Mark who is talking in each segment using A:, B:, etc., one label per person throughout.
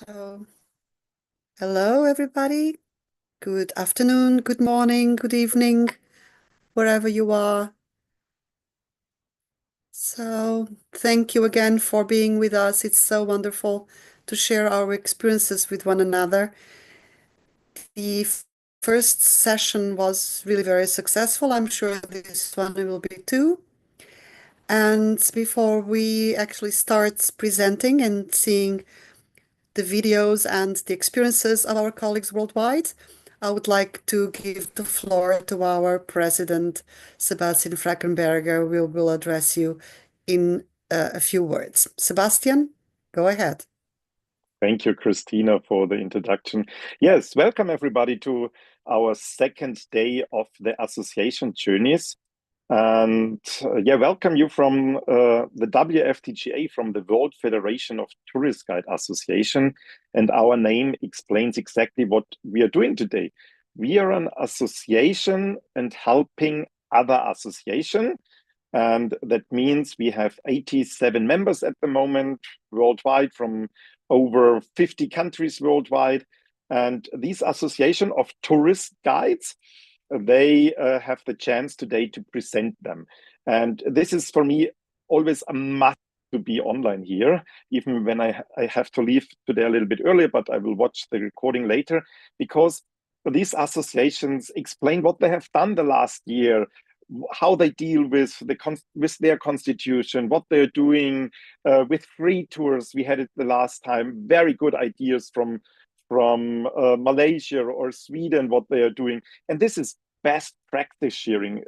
A: So, hello, everybody. Good afternoon, good morning, good evening, wherever you are. So, thank you again for being with us. It's so wonderful to share our experiences with one another. The first session was really very successful. I'm sure this one will be too. And before we actually start presenting and seeing the videos and the experiences of our colleagues worldwide, I would like to give the floor to our president, Sebastian Frackenberger, who will address you in a few words. Sebastian, go ahead.
B: Thank you, Christina, for the introduction. Yes, welcome everybody to our second day of the association journeys. And welcome you from the WFTGA, from the World Federation of Tourist Guide Association. And our name explains exactly what we are doing today. We are an association and helping other association. And that means we have 87 members at the moment worldwide from over 50 countries worldwide. And these association of tourist guides, they have the chance today to present them. And this is for me always a must to be online here, even when I have to leave today a little bit earlier, but I will watch the recording later, because these associations explain what they have done the last year, how they deal with their constitution, what they're doing with free tours. We had it the last time, very good ideas from Malaysia or Sweden, what they are doing. And this is best practice sharing.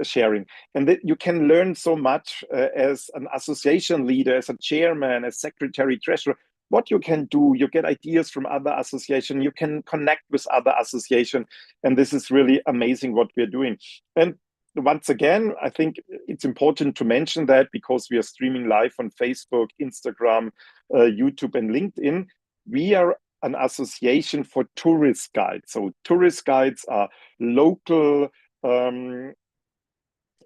B: And you can learn so much as an association leader, as a chairman, as secretary, treasurer, what you can do. You get ideas from other associations, you can connect with other associations. And this is really amazing what we're doing. And once again, I think it's important to mention that because we are streaming live on Facebook, Instagram, YouTube, and LinkedIn, we are an association for tourist guides. So tourist guides are local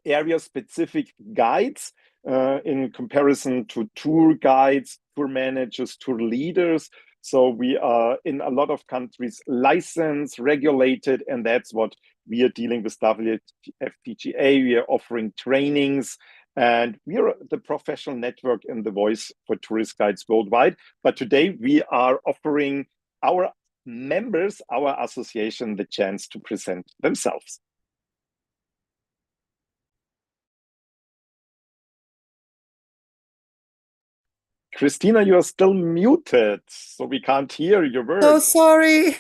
B: area-specific guides in comparison to tour guides, tour managers, tour leaders. So we are in a lot of countries licensed, regulated, and that's what we are dealing with WFTGA. We are offering trainings, and we are the professional network and the voice for tourist guides worldwide. But today we are offering our members, our association, the chance to present themselves. Christina, you are still muted, so we can't hear your words.
A: So sorry.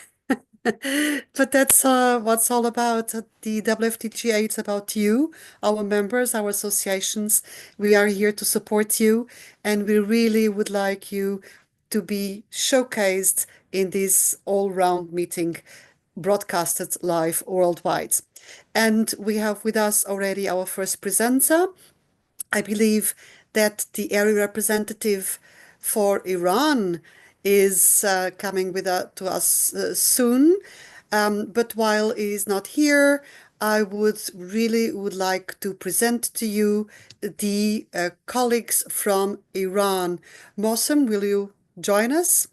A: But that's what's all about. The WFTGA, it's about you, our members, our associations. We are here to support you, and we really would like you to be showcased in this all-round meeting broadcasted live worldwide. And we have with us already our first presenter. I believe that the area representative for Iran is coming to us soon. But while he is not here, I would like to present to you the colleagues from Iran. Mohsen, will you join us?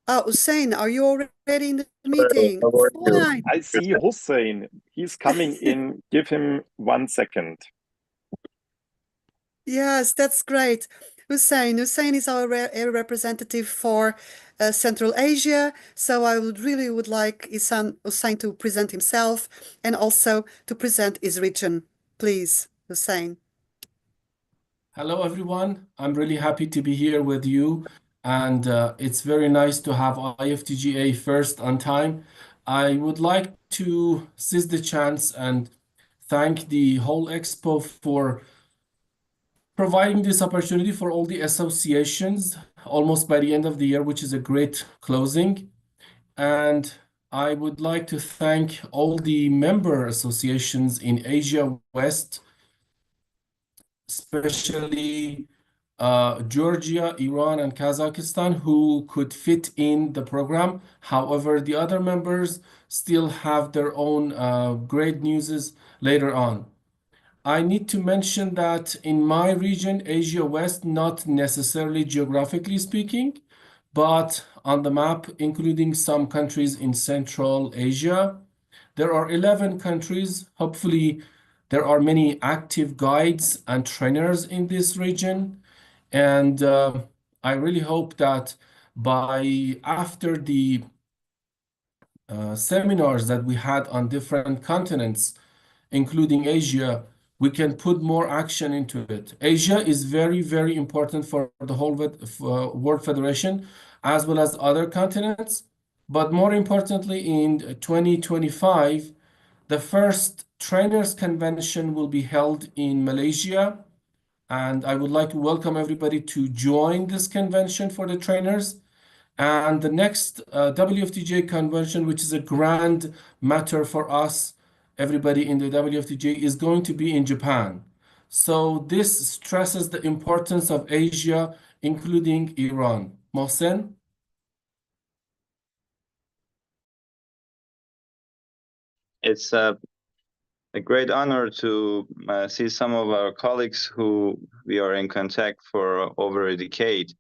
A: Hussein, are you already in the meeting?
B: Fine. I see Hussein. He's coming in. Give him 1 second.
A: Yes, that's great. Hussein is our area representative for Central Asia. So I would like Hussein to present himself and also to present his region. Please, Hussein.
C: Hello, everyone. I'm really happy to be here with you. And it's very nice to have IFTGA first on time. I would like to seize the chance and thank the whole expo for providing this opportunity for all the associations almost by the end of the year, which is a great closing. And I would like to thank all the member associations in Asia West, especially Georgia, Iran, and Kazakhstan, who could fit in the program. However, the other members still have their own great news later on. I need to mention that in my region, Asia West, not necessarily geographically speaking, but on the map, including some countries in Central Asia, there are 11 countries. Hopefully, there are many active guides and trainers in this region. And I really hope that by after the seminars that we had on different continents, including Asia, we can put more action into it. Asia is very, very important for the whole World Federation, as well as other continents. But more importantly, in 2025, the first trainers convention will be held in Malaysia. And I would like to welcome everybody to join this convention for the trainers. And the next WFTGA convention, which is a grand matter for us, everybody in the WFTGA, is going to be in Japan. So this stresses the importance of Asia, including Iran. Mohsen?
D: It's a great honor to see some of our colleagues who we are in contact for over a decade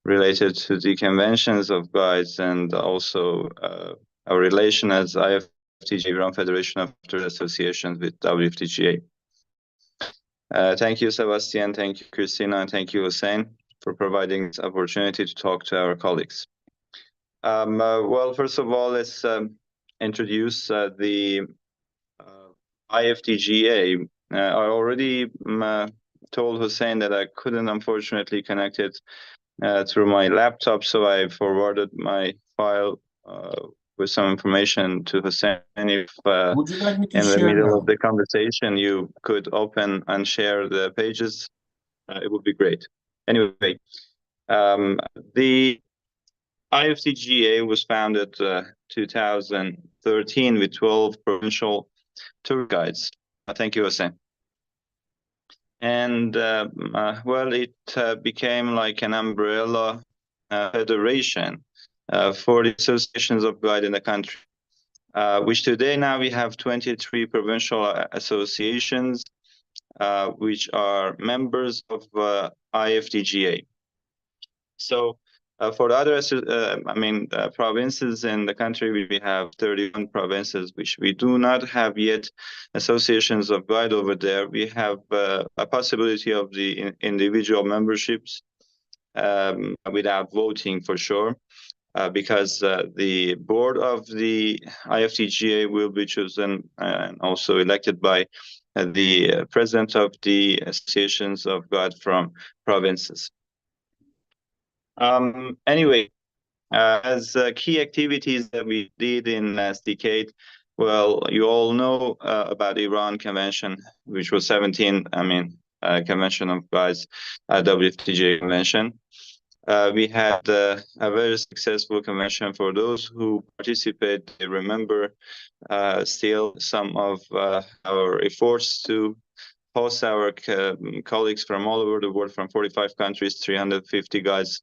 D: related to the conventions of guides and also our relation as IFTG Iran Federation of Trade Associations with WFTGA. Thank you, Sebastian. Thank you, Christina, and thank you, Hussein, for providing this opportunity to talk to our colleagues. Well, first of all, let's introduce the IFTGA. I already told Hussein that I couldn't unfortunately connect it through my laptop, so I forwarded my file with some information to Hussein. If
C: Would you like me to
D: in the
C: share
D: middle
C: now?
D: of the conversation you could open and share the pages, it would be great. Anyway, the IFTGA was founded 2013 with 12 provincial tour guides. Thank you, Hussein. And well, it became like an umbrella federation for the associations of guide in the country, which today now we have 23 provincial associations which are members of IFTGA. So for the other, provinces in the country, we have 31 provinces, which we do not have yet associations of guide over there. We have a possibility of the individual memberships without voting for sure, because the board of the IFTGA will be chosen and also elected by the president of the associations of guide from provinces. Anyway, as key activities that we did in last decade, well, you all know about Iran Convention, which was 17, Convention of Guides, WFTGA Convention. We had a very successful convention. For those who participate, they remember still some of our efforts to host our colleagues from all over the world, from 45 countries, 350 guides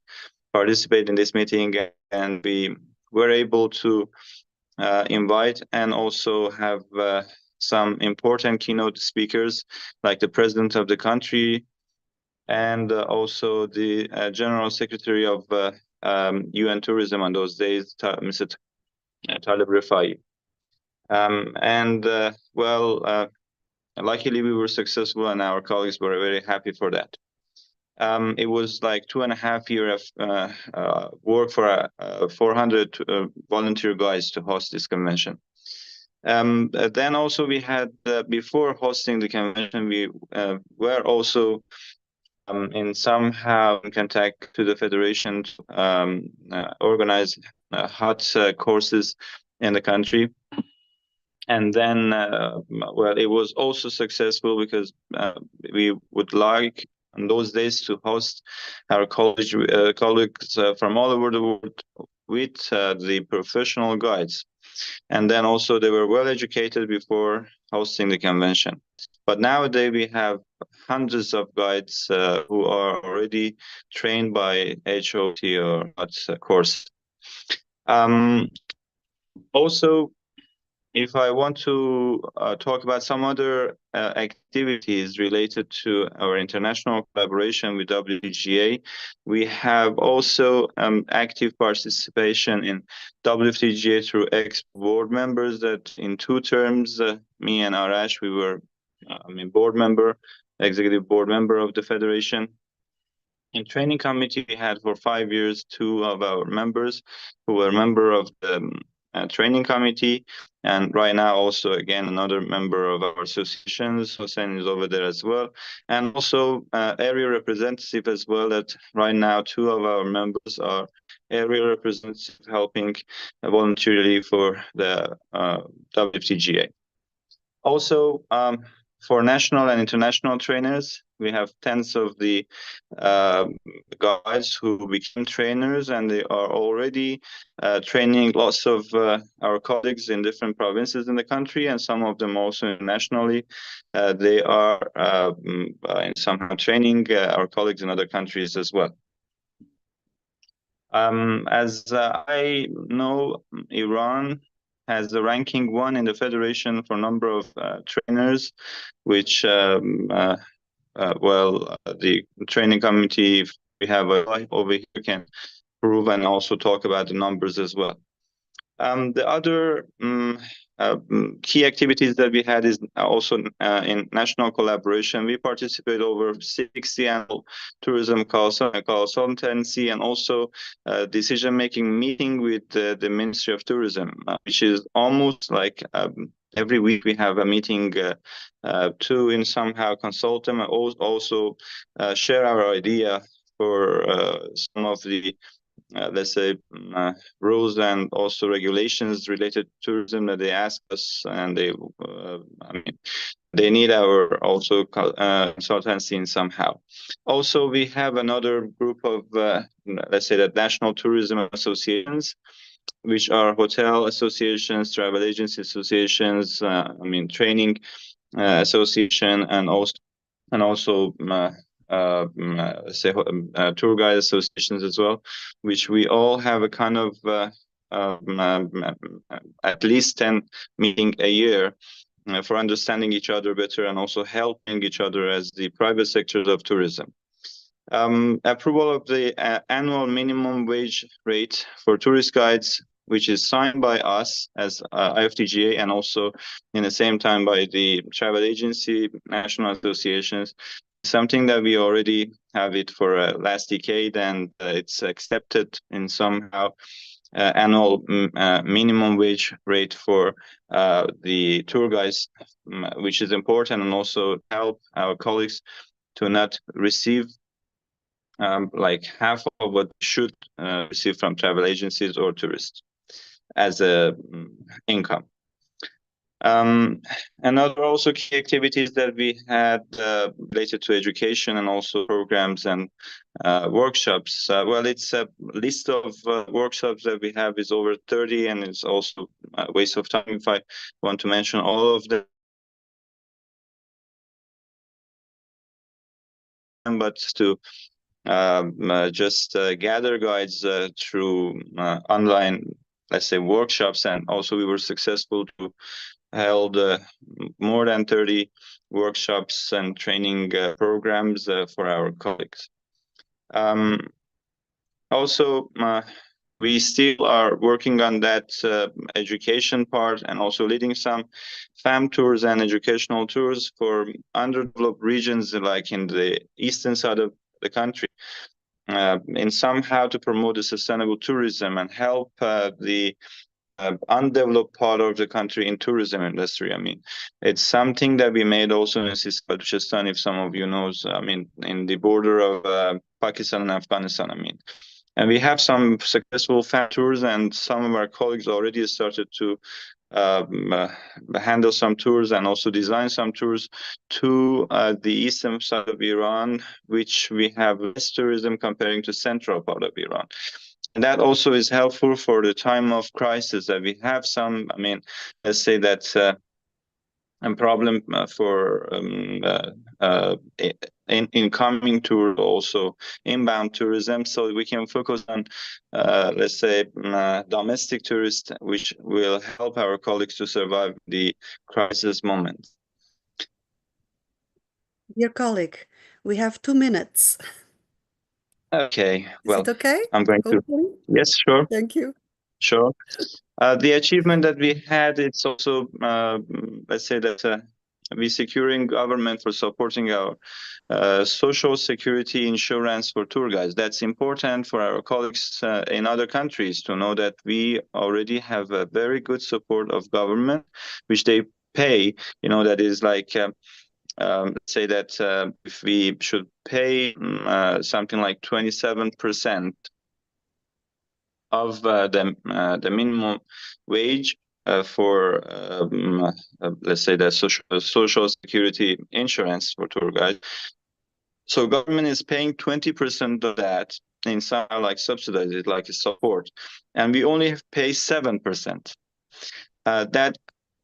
D: participate in this meeting, and we were able to invite and also have some important keynote speakers like the president of the country and also the general secretary of UN Tourism on those days, Mr. Talib Rifai. Luckily we were successful and our colleagues were very happy for that. It was like 2.5 years of work for 400 volunteer guides to host this convention. Then also we had, before hosting the convention, we were also in somehow in contact to the federation to organize hot courses in the country. And then, well, it was also successful because we would like in those days to host our colleagues from all over the world with the professional guides. And then also they were well educated before hosting the convention. But nowadays we have hundreds of guides who are already trained by HOT or HOT course. Also, if I want to talk about some other activities related to our international collaboration with WFTGA, we have also active participation in WFTGA through ex-board members that in 2 terms, me and Arash, we were, board member, executive board member of the federation. In training committee, we had for 5 years 2 of our members who were member of the training committee, and right now also again another member of our associations. Hossein is over there as well, and also area representative as well. That right now 2 of our members are area representatives helping voluntarily for the WFTGA. Also, for national and international trainers, we have tens of the guys who became trainers, and they are already training lots of our colleagues in different provinces in the country, and some of them also internationally. They are somehow training our colleagues in other countries as well. As I know, Iran has the ranking 1 in the federation for number of trainers, which the training committee we have over here can prove and also talk about the numbers as well. The other key activities that we had is also in national collaboration. We participate over 60 annual tourism consultancy and also decision-making meeting with the Ministry of Tourism, which is almost like every week we have a meeting to in somehow consult them and also share our idea for some of the let's say rules and also regulations related to tourism that they ask us, and they need our also consultancy in somehow. Also, we have another group of let's say that national tourism associations, which are hotel associations, travel agency associations, training association, and also say tour guide associations as well, which we all have a kind of at least 10 meeting a year for understanding each other better and also helping each other as the private sector of tourism. Approval of the annual minimum wage rate for tourist guides, which is signed by us as IFTGA and also in the same time by the travel agency national associations, something that we already have it for last decade, and it's accepted in somehow annual minimum wage rate for the tour guides, which is important, and also help our colleagues to not receive like half of what they should receive from travel agencies or tourists as a income. Another also key activities that we had related to education and also programs and workshops. Well, it's a list of workshops that we have is over 30, and it's also a waste of time if I want to mention all of them. But to just gather guides through online, let's say, workshops, and also we were successful to held more than 30 workshops and training programs for our colleagues. Also, we still are working on that education part and also leading some FAM tours and educational tours for underdeveloped regions like in the eastern side of the country, in somehow to promote the sustainable tourism and help the undeveloped part of the country in tourism industry. It's something that we made also in Balochistan, if some of you knows, in the border of Pakistan and Afghanistan, And we have some successful FAM tours, and some of our colleagues already started to handle some tours and also design some tours to the eastern side of Iran, which we have less tourism comparing to central part of Iran. And that also is helpful for the time of crisis that we have some, let's say that a problem for incoming tour, also inbound tourism, so we can focus on, let's say, domestic tourists, which will help our colleagues to survive the crisis moment.
A: Dear colleague, we have 2 minutes.
D: Okay, well,
A: Is it okay?
D: I'm going to.
A: Hopefully.
D: Yes, sure,
A: Thank you.
D: sure. The achievement that we had, it's also, let's say that we securing government for supporting our social security insurance for tour guides. That's important for our colleagues in other countries to know that we already have a very good support of government, which they pay, that is like, let's say that if we should pay something like 27% of the minimum wage for let's say the social security insurance for tour guides. So government is paying 20% of that in somehow like subsidized it, like a support, and we only pay 7%. That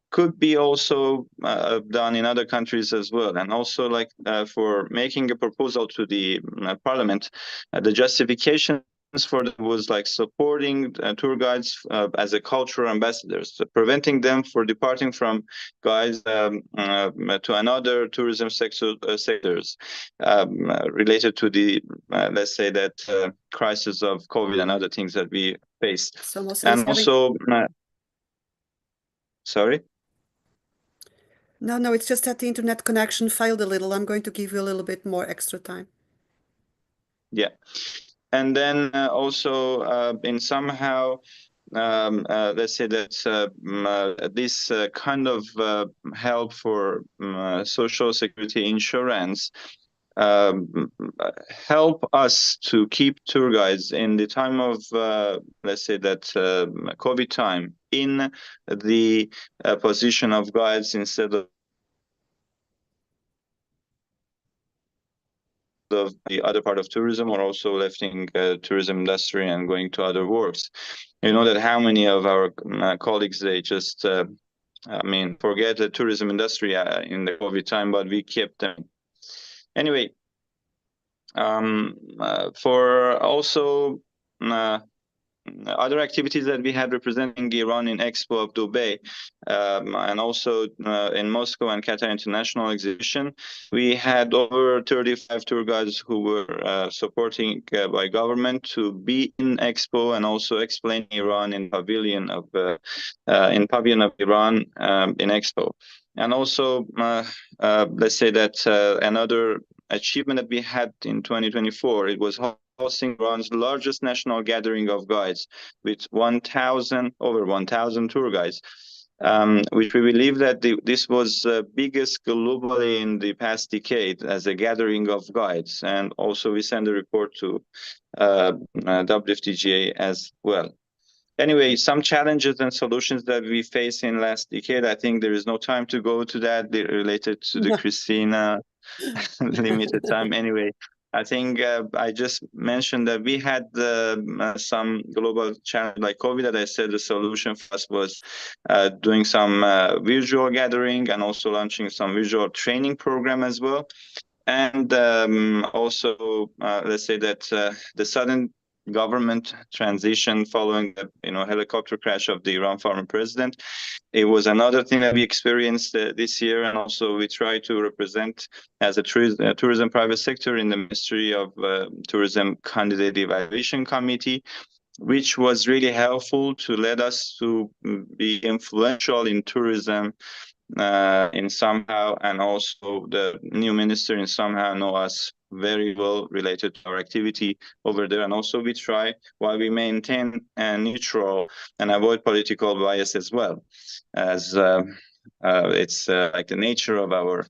D: could be also done in other countries as well, and also like for making a proposal to the parliament, the justification for that was like supporting tour guides as a cultural ambassadors, so preventing them for departing from guides to another tourism sectors related to the let's say that crisis of COVID and other things that we faced.
A: So
D: And also, sorry.
A: No, it's just that the internet connection failed a little. I'm going to give you a little bit more extra time.
D: Yeah. And then also in somehow, let's say that this kind of help for social security insurance help us to keep tour guides in the time of, let's say that COVID time in the position of guides instead of the other part of tourism, or also leaving tourism industry and going to other works. You know that how many of our colleagues, they just forget the tourism industry in the COVID time, but we kept them anyway. For also other activities that we had representing Iran in Expo of Dubai, and also in Moscow and Qatar International Exhibition, we had over 35 tour guides who were supporting by government to be in Expo and also explain Iran in pavilion of Iran in Expo. And also, let's say that another achievement that we had in 2024, it was hosting Iran's largest national gathering of guides with over 1,000 tour guides, which we believe that this was the biggest globally in the past decade as a gathering of guides. And also we send a report to WFTGA as well. Anyway, some challenges and solutions that we face in last decade, I think there is no time to go to that related to the Christina limited time. Anyway, I think I just mentioned that we had some global challenge like COVID. That I said the solution for us was doing some virtual gathering and also launching some visual training program as well. And also, let's say that the sudden government transition following the helicopter crash of the Iran former president, it was another thing that we experienced this year. And also we try to represent as a tourism private sector in the Ministry of Tourism Candidate Evaluation Committee, which was really helpful to let us to be influential in tourism in somehow, and also the new minister in somehow know us very well related to our activity over there. And also we try, while we maintain neutral and avoid political bias as well, as it's like the nature of our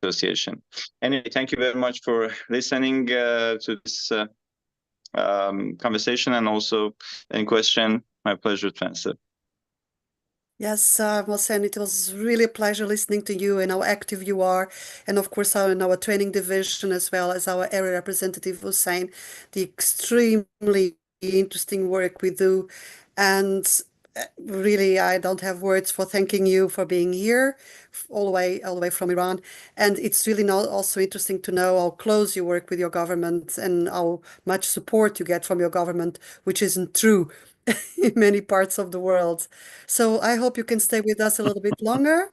D: association. Anyway, thank you very much for listening to this conversation, and also any question, my pleasure to answer.
A: Yes, Mohsen, it was really a pleasure listening to you and how active you are. And of course, in our training division, as well as our area representative, Hussein, the extremely interesting work we do. And really, I don't have words for thanking you for being here all the way from Iran. And it's really now also interesting to know how close you work with your government and how much support you get from your government, which isn't true in many parts of the world. So I hope you can stay with us a little bit longer.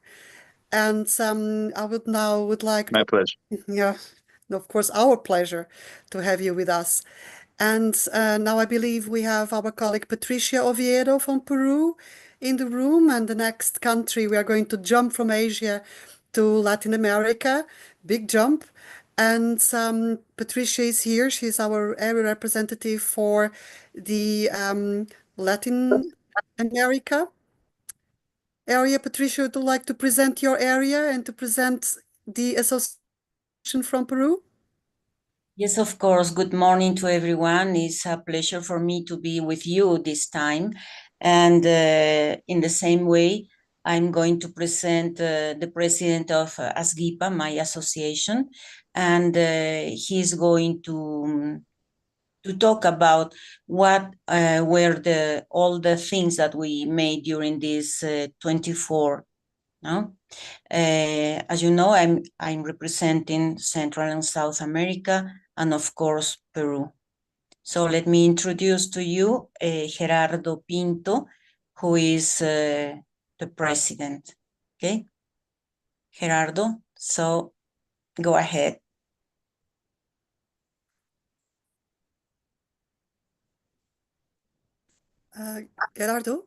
A: And I would like
D: My pleasure.
A: yeah, of course, our pleasure to have you with us. And now I believe we have our colleague Patricia Oviedo from Peru in the room. And the next country, we are going to jump from Asia to Latin America, big jump. And Patricia is here. She's our area representative for the Latin America area. Patricia, would you like to present your area and to present the association from Peru?
E: Yes, of course. Good morning to everyone. It's a pleasure for me to be with you this time. And in the same way, I'm going to present the president of ASGIPA, my association, and he's going to talk about what were all the things that we made during this 24. No? As you know, I'm representing Central and South America, and of course, Peru. So let me introduce to you Gerardo Pinto, who is the president. Okay, Gerardo, so go ahead.
A: Gerardo?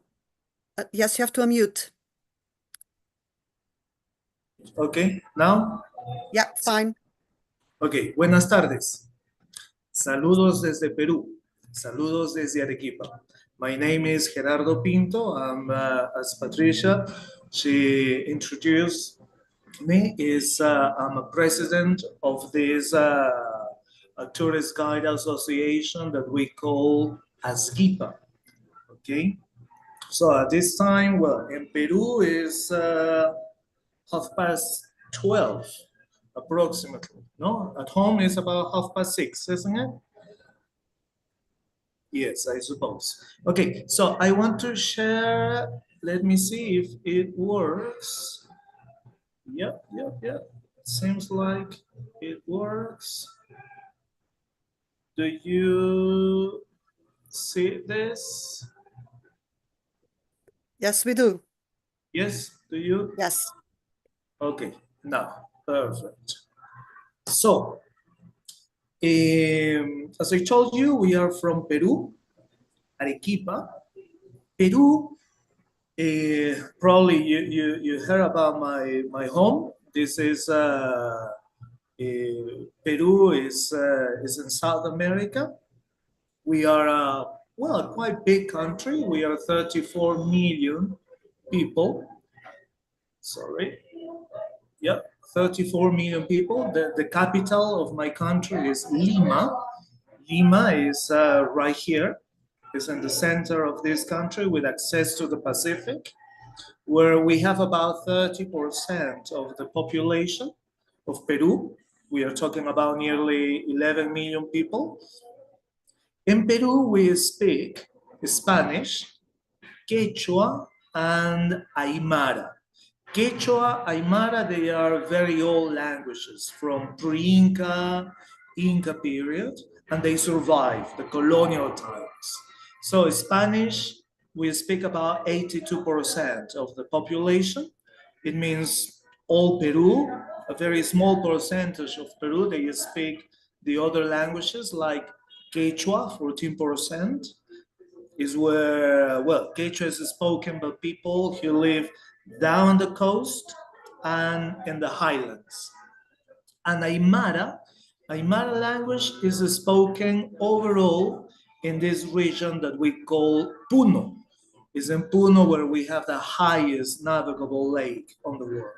A: Yes, you have to unmute.
F: Okay, now?
A: Yeah, fine.
F: Okay, buenas tardes. Saludos desde Perú. Saludos desde Arequipa. My name is Gerardo Pinto. I'm, as Patricia, she introduced me, I'm a president of this a tourist guide association that we call ASGIPA. Okay, so at this time, well, in Peru is 12:30, approximately. No, at home is about 6:30, isn't it? Yes, I suppose. Okay, so I want to share. Let me see if it works. Yep. It seems like it works. Do you see this?
A: Yes, we do.
F: Yes, do you?
A: Yes.
F: Okay, now, perfect. So, as I told you, we are from Peru, Arequipa. Peru, probably you heard about my home. This is Peru is in South America. We are well, a quite big country. We are 34 million people. Sorry. Yeah, 34 million people. The capital of my country is Lima. Lima is right here. It's in the center of this country with access to the Pacific, where we have about 30% of the population of Peru. We are talking about nearly 11 million people. In Peru, we speak Spanish, Quechua, and Aymara. Quechua, Aymara, they are very old languages from pre-Inca, Inca period, and they survived the colonial times. So Spanish, we speak about 82% of the population. It means all Peru, a very small percentage of Peru, they speak the other languages like Quechua, 14%, is where, well, Quechua is spoken by people who live down the coast and in the highlands. And Aymara language is spoken overall in this region that we call Puno. It's in Puno where we have the highest navigable lake on the world.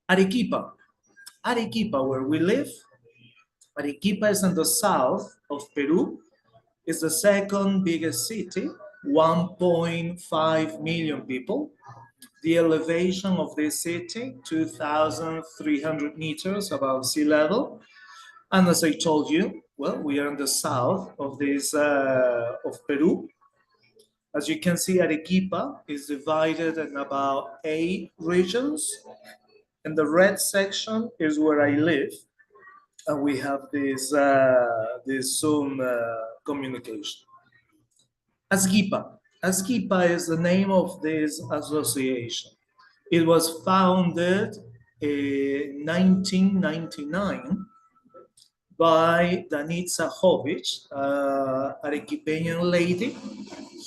F: Arequipa, where we live, Arequipa is in the south of Peru. It's the second biggest city, 1.5 million people. The elevation of this city, 2,300 meters above sea level. And as I told you, well, we are in the south of this of Peru. As you can see, Arequipa is divided in about 8 regions. And the red section is where I live. And we have this Zoom communication. ASGIPA. ASGIPA is the name of this association. It was founded in 1999 by Danica Jovic, Arequipeñan lady,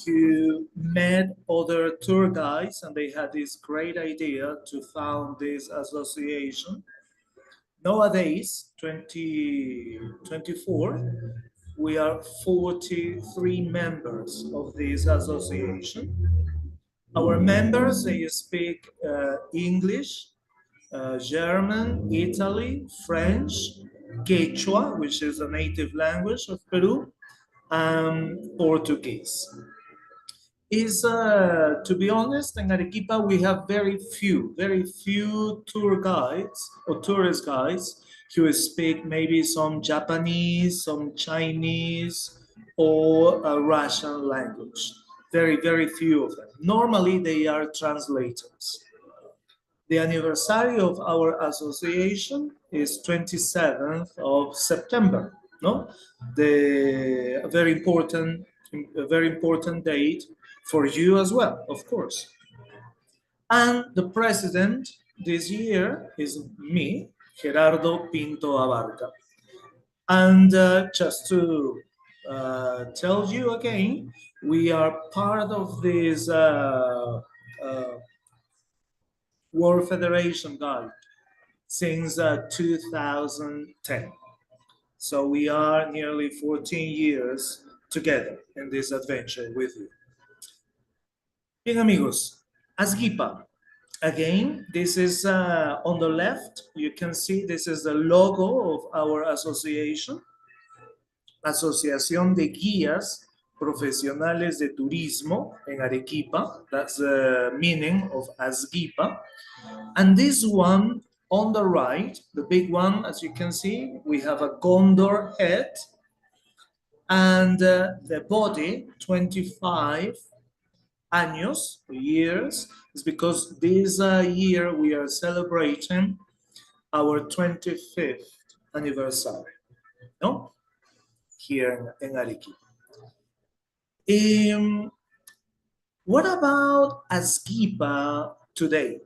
F: who met other tour guides, and they had this great idea to found this association. Nowadays, 2024, we are 43 members of this association. Our members, they speak English, German, Italy, French, Quechua, which is a native language of Peru, and Portuguese. To be honest, in Arequipa, we have very few tour guides or tourist guides who speak maybe some Japanese, some Chinese, or a Russian language. Very few of them. Normally, they are translators. The anniversary of our association is 27th of September, no? A very important date for you as well, of course. And the president this year is me, Gerardo Pinto Abarca. And just to tell you again, we are part of this World Federation Guide since 2010. So we are nearly 14 years together in this adventure with you. Bien, amigos, ASGIPA. Again, this is on the left. You can see this is the logo of our association. Asociación de Guías Profesionales de Turismo en Arequipa. That's the meaning of ASGIPA. And this one on the right, the big one, as you can see, we have a condor head, and the body, 25 años, years, is because this year we are celebrating our 25th anniversary, no? Here in Arequipa. What about ASGIPA today?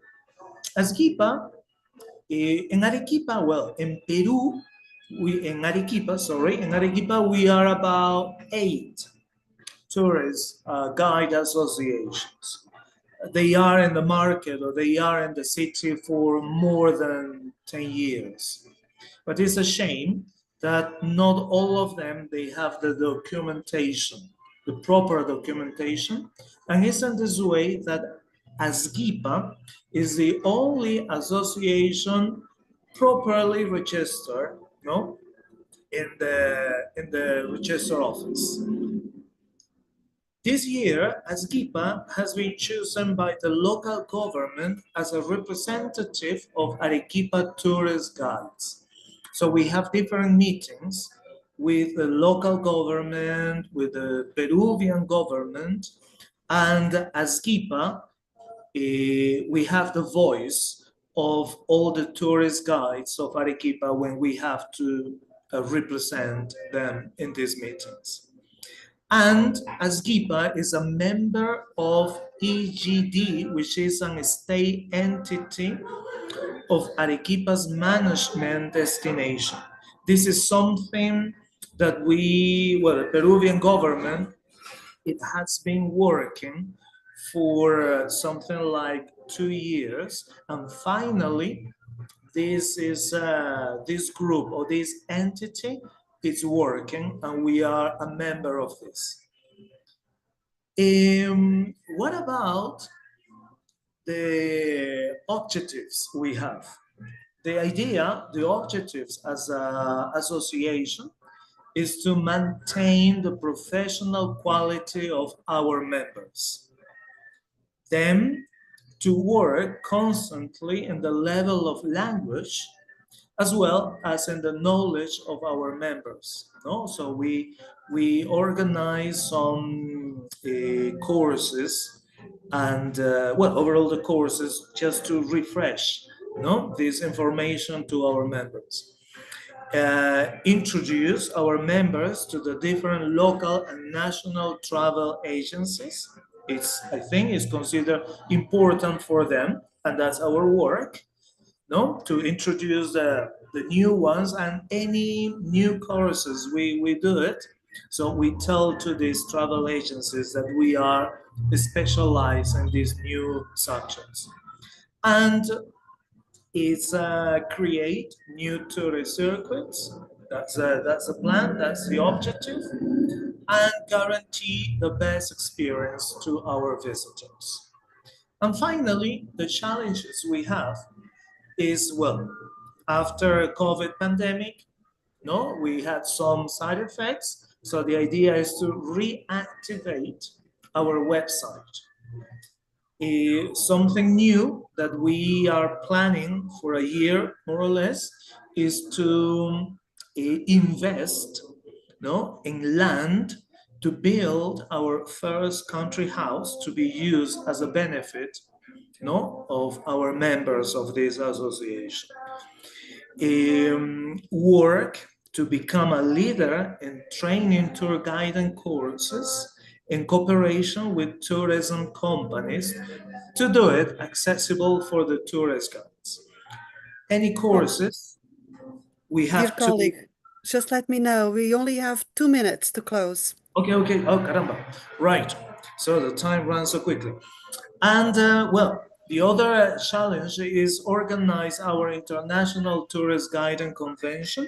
F: ASGIPA, in Arequipa, well, in Peru, in Arequipa, we are about 8 tourist guide associations. They are in the market, or they are in the city for more than 10 years. But it's a shame that not all of them, they have the documentation, the proper documentation. And it's in this way that ASGIPA is the only association properly registered, no, in the register office. This year, ASGIPA has been chosen by the local government as a representative of Arequipa tourist guides. So we have different meetings with the local government, with the Peruvian government, and ASGIPA, we have the voice of all the tourist guides of Arequipa when we have to represent them in these meetings. And ASGIPA is a member of EGD, which is a state entity of Arequipa's management destination. This is something that the Peruvian government, it has been working for something like 2 years, and finally, this group or this entity is working, and we are a member of this. What about the objectives we have? The objectives as an association is to maintain the professional quality of our members. Then to work constantly in the level of language as well as in the knowledge of our members. No? So we organize some courses and well, overall the courses just to refresh this information to our members. Introduce our members to the different local and national travel agencies. I think it's considered important for them, and that's our work, to introduce the new ones, and any new courses we do it. So we tell to these travel agencies that we are specialized in these new subjects. And it's create new tourist circuits. That's the plan, that's the objective, and guarantee the best experience to our visitors. And finally, the challenges we have is, well, after COVID pandemic, we had some side effects. So the idea is to reactivate our website. Something new that we are planning for a year, more or less, is to invest in land to build our first country house to be used as a benefit of our members of this association. Work to become a leader in training tour guiding courses in cooperation with tourism companies to do it accessible for the tourist guides. Any courses we have
A: Dear colleague, just let me know. We only have 2 minutes to close.
F: Okay. Oh, caramba. Right. So the time runs so quickly. And well, the other challenge is organize our International Tourist Guiding Convention,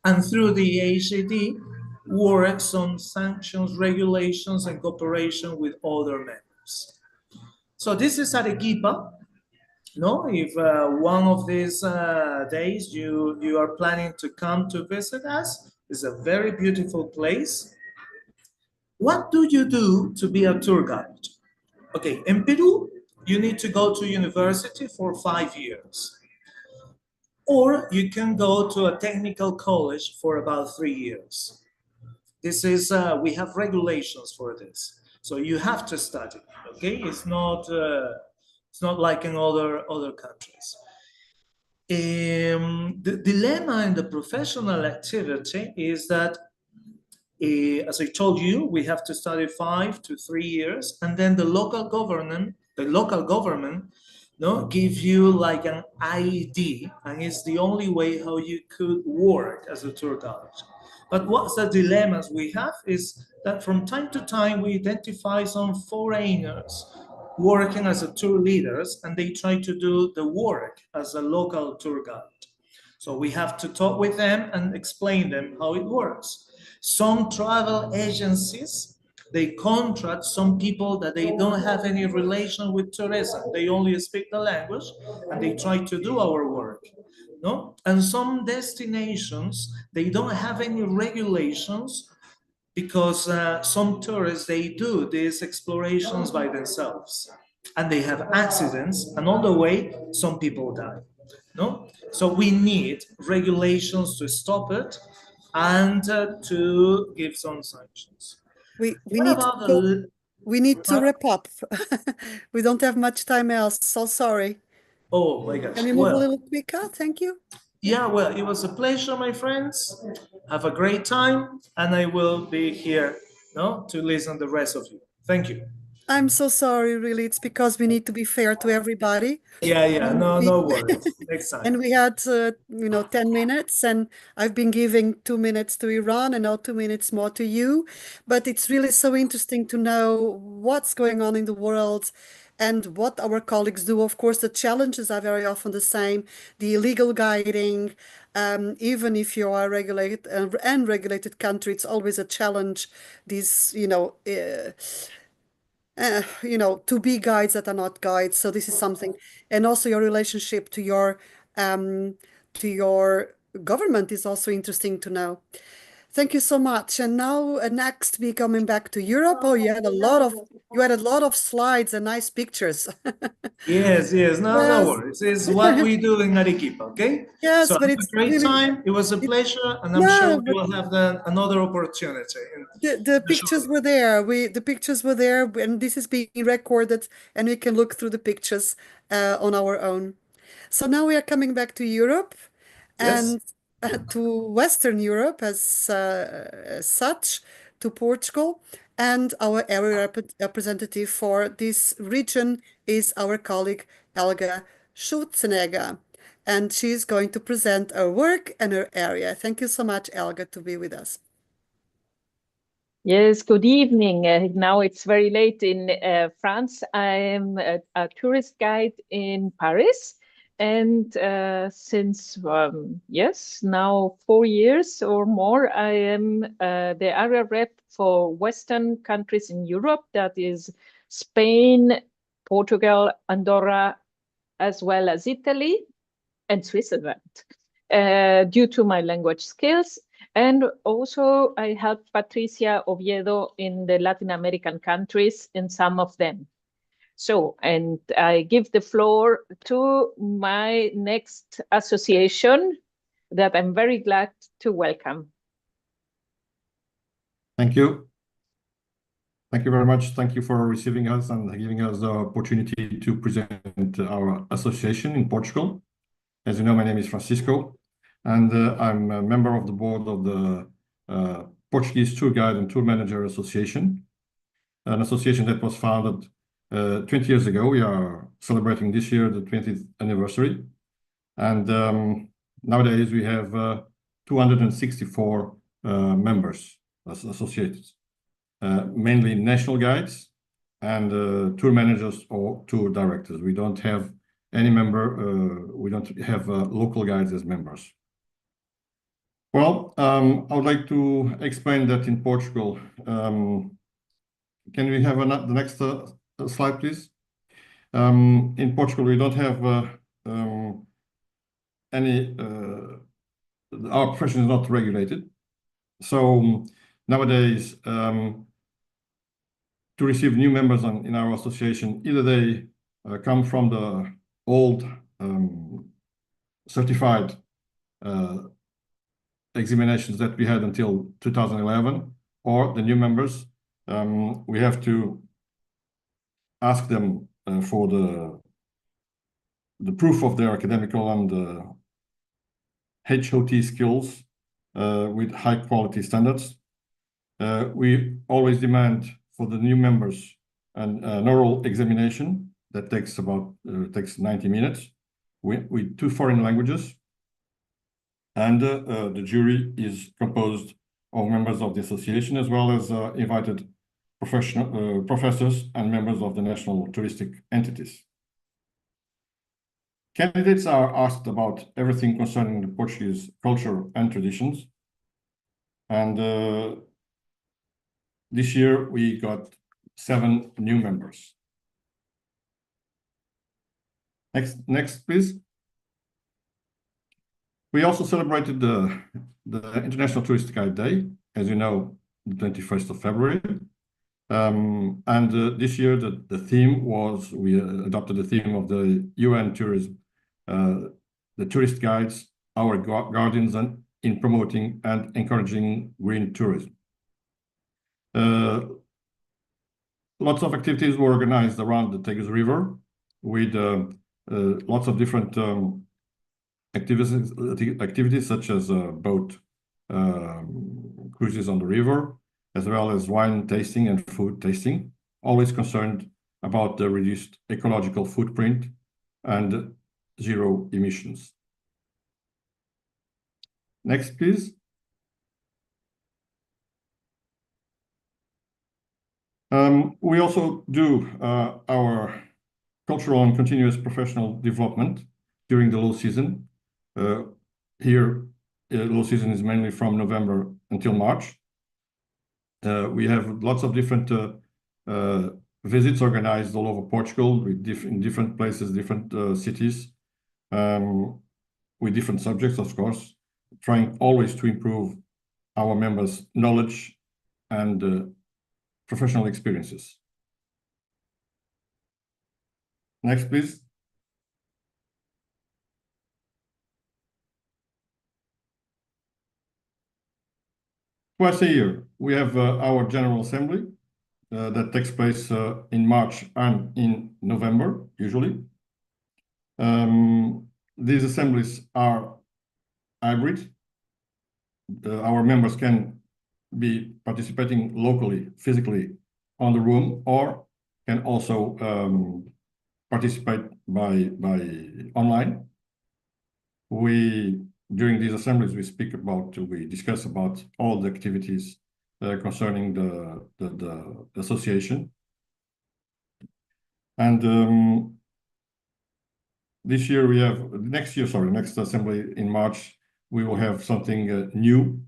F: and through the ACD, work on sanctions, regulations, and cooperation with other members. So this is Arequipa. If one of these days you are planning to come to visit us, it's a very beautiful place. What do you do to be a tour guide? Okay, in Peru, you need to go to university for 5 years. Or you can go to a technical college for about 3 years. This is, we have regulations for this. So you have to study, okay? It's not like in other countries. The dilemma in the professional activity is that, as I told you, we have to study 5 to 3 years, and then the local government give you like an ID, and it's the only way how you could work as a tour guide. But what's the dilemmas we have is that from time to time we identify some foreigners working as a tour leaders, and they try to do the work as a local tour guide. So we have to talk with them and explain them how it works. Some travel agencies, they contract some people that they don't have any relation with tourism. They only speak the language, and they try to do our work. And some destinations, they don't have any regulations, because some tourists, they do these explorations by themselves, and they have accidents, and on the way, some people die. So we need regulations to stop it, and to give some sanctions.
A: We need to wrap up. We don't have much time else, so sorry.
F: Oh my gosh.
A: Can we move a little quicker? Thank you.
F: Yeah, well, it was a pleasure, my friends. Have a great time, and I will be here to listen to the rest of you. Thank you.
A: I'm so sorry, really. It's because we need to be fair to everybody.
F: Yeah, no worries. Next time.
A: And we had, 10 minutes, and I've been giving 2 minutes to Iran and now 2 minutes more to you. But it's really so interesting to know what's going on in the world and what our colleagues do. Of course, the challenges are very often the same. The illegal guiding, even if you are a regulated and regulated country, it's always a challenge. These, to be guides that are not guides. So this is something, and also your relationship to your government is also interesting to know. Thank you so much. And now next we coming back to Europe. Oh, you had a lot of slides and nice pictures.
F: Yes, no
A: Yes.
F: worries. It's what we do in Arequipa, okay?
A: Yes,
F: So
A: but
F: have
A: it's
F: a great
A: really,
F: time. It was a pleasure, and I'm
A: yeah,
F: sure we
A: but
F: will have another opportunity.
A: the pictures were there. The pictures were there, and this is being recorded, and we can look through the pictures on our own. So now we are coming back to Europe
F: Yes.
A: and to Western Europe as such, to Portugal. And our area representative for this region is our colleague Helga Schutzenegger. And she's going to present her work and her area. Thank you so much, Helga, to be with us.
G: Yes, good evening. Now it's very late in France. I am a tourist guide in Paris. And since, yes, now 4 years or more, I am the area rep for Western countries in Europe. That is Spain, Portugal, Andorra, as well as Italy and Switzerland. Due to my language skills. And also I helped Patricia Oviedo in the Latin American countries in some of them. So, and I give the floor to my next association that I'm very glad to welcome.
H: Thank you. Thank you very much. Thank you for receiving us and giving us the opportunity to present our association in Portugal. As you know, my name is Francisco, and I'm a member of the board of the Portuguese Tour Guide and Tour Manager Association, an association that was founded 20 years ago. We are celebrating this year the 20th anniversary. And nowadays we have 264 members associated, mainly national guides and tour managers or tour directors. We don't have any member, we don't have local guides as members. Well, I would like to explain that in Portugal. Can we have the next slide, please? In Portugal, we don't have any, our profession is not regulated. So nowadays, to receive new members in our association, either they come from the old certified examinations that we had until 2011, or the new members, we have to ask them for the proof of their academical and HOT skills with high quality standards. We always demand for the new members an oral examination that takes about 90 minutes with 2 foreign languages. And the jury is composed of members of the association, as well as invited professors and members of the national touristic entities. Candidates are asked about everything concerning the Portuguese culture and traditions. And this year we got 7 new members. Next, please. We also celebrated the International Tourist Guide Day, as you know, the 21st of February. And this year, the theme was, we adopted the theme of the UN tourism, the tourist guides, our guardians in promoting and encouraging green tourism. Lots of activities were organized around the Tagus River with lots of different activities such as boat cruises on the river, as well as wine tasting and food tasting, always concerned about the reduced ecological footprint and zero emissions. Next, please. We also do our cultural and continuous professional development during the low season. Here, low season is mainly from November until March. We have lots of different visits organized all over Portugal in different places, different cities, with different subjects, of course, trying always to improve our members' knowledge and professional experiences. Next, please. Twice a year, we have our General Assembly that takes place in March and in November, usually. These assemblies are hybrid. Our members can be participating locally, physically on the room, or can also participate by online. During these assemblies, we discuss about all the activities concerning the association. And next assembly in March, we will have something new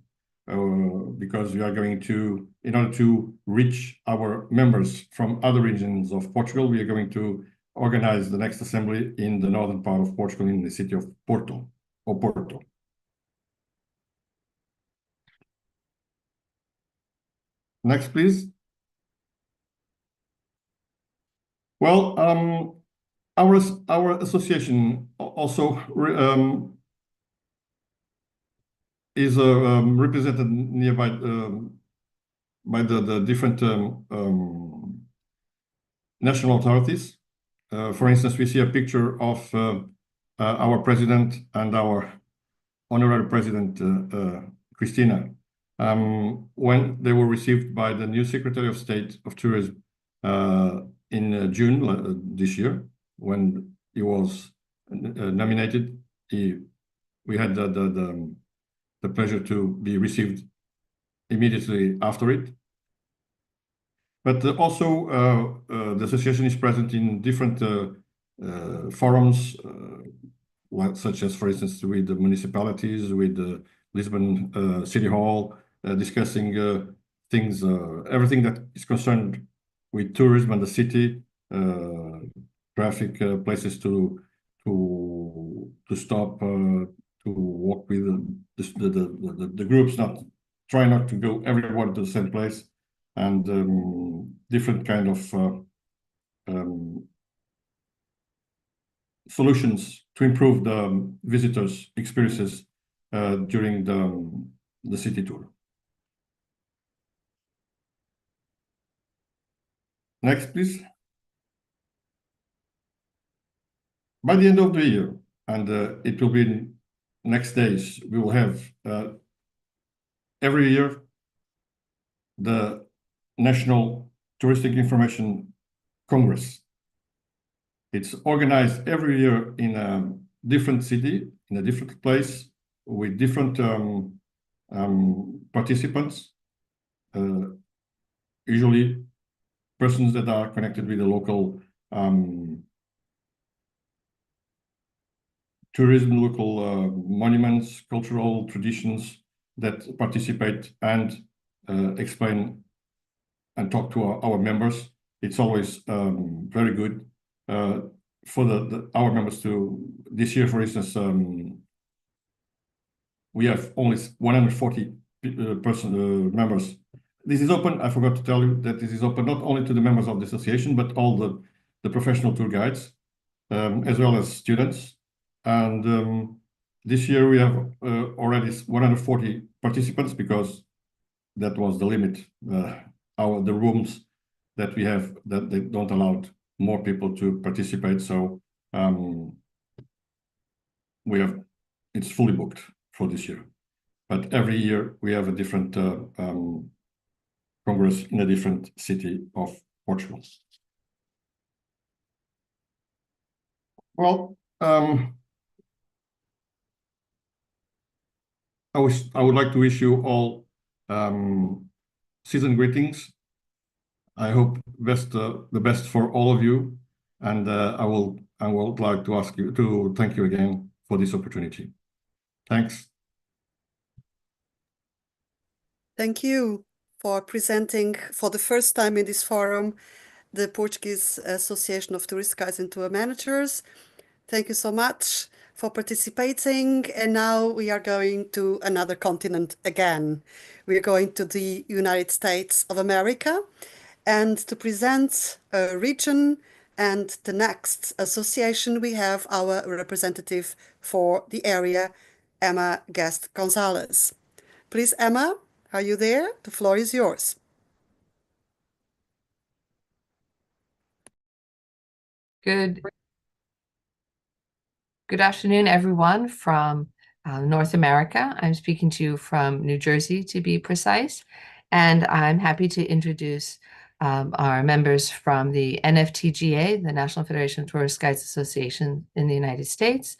H: because we are going to, in order to reach our members from other regions of Portugal, we are going to organize the next assembly in the northern part of Portugal, in the city of Porto. Next, please. Well, our association also is represented nearby by the different national authorities. For instance, we see a picture of our president and our honorary president, Christina, when they were received by the new Secretary of State of Tourism in June this year, when he was nominated. We had the pleasure to be received immediately after it. But also the association is present in different forums, such as, for instance, with the municipalities, with the Lisbon City Hall, discussing things, everything that is concerned with tourism and the city, traffic, places to stop, to walk with the groups, try not to go everyone to the same place, and different kind of solutions to improve the visitors' experiences during the city tour. Next, please. By the end of the year, and it will be next days, we will have every year the National Touristic Information Congress. It's organized every year in a different city, in a different place, with different participants, usually persons that are connected with the local tourism, local monuments, cultural traditions, that participate and explain and talk to our members. It's always very good for our members to. This year, for instance, we have only 140 members. This is open. I forgot to tell you that this is open not only to the members of the association, but all the professional tour guides, as well as students. And this year we have already 140 participants, because that was the limit. The rooms that we have, that they don't allow more people to participate. So it's fully booked for this year. But every year we have a different congress in a different city of Portugal. Well, I would like to wish you all season greetings. I hope the best for all of you, and I would like to ask you to thank you again for this opportunity. Thanks.
A: Thank you for presenting for the first time in this forum the Portuguese Association of Tourist Guides and Tour Managers. Thank you so much for participating. And now we are going to another continent again. We're going to the United States of America and to present a region and the next association we have our representative for the area, Emma Guest Gonzalez. Please, Emma, are you there? The floor is yours.
I: Good afternoon, everyone from North America. I'm speaking to you from New Jersey, to be precise, and I'm happy to introduce our members from the NFTGA, the National Federation of Tourist Guides Association in the United States,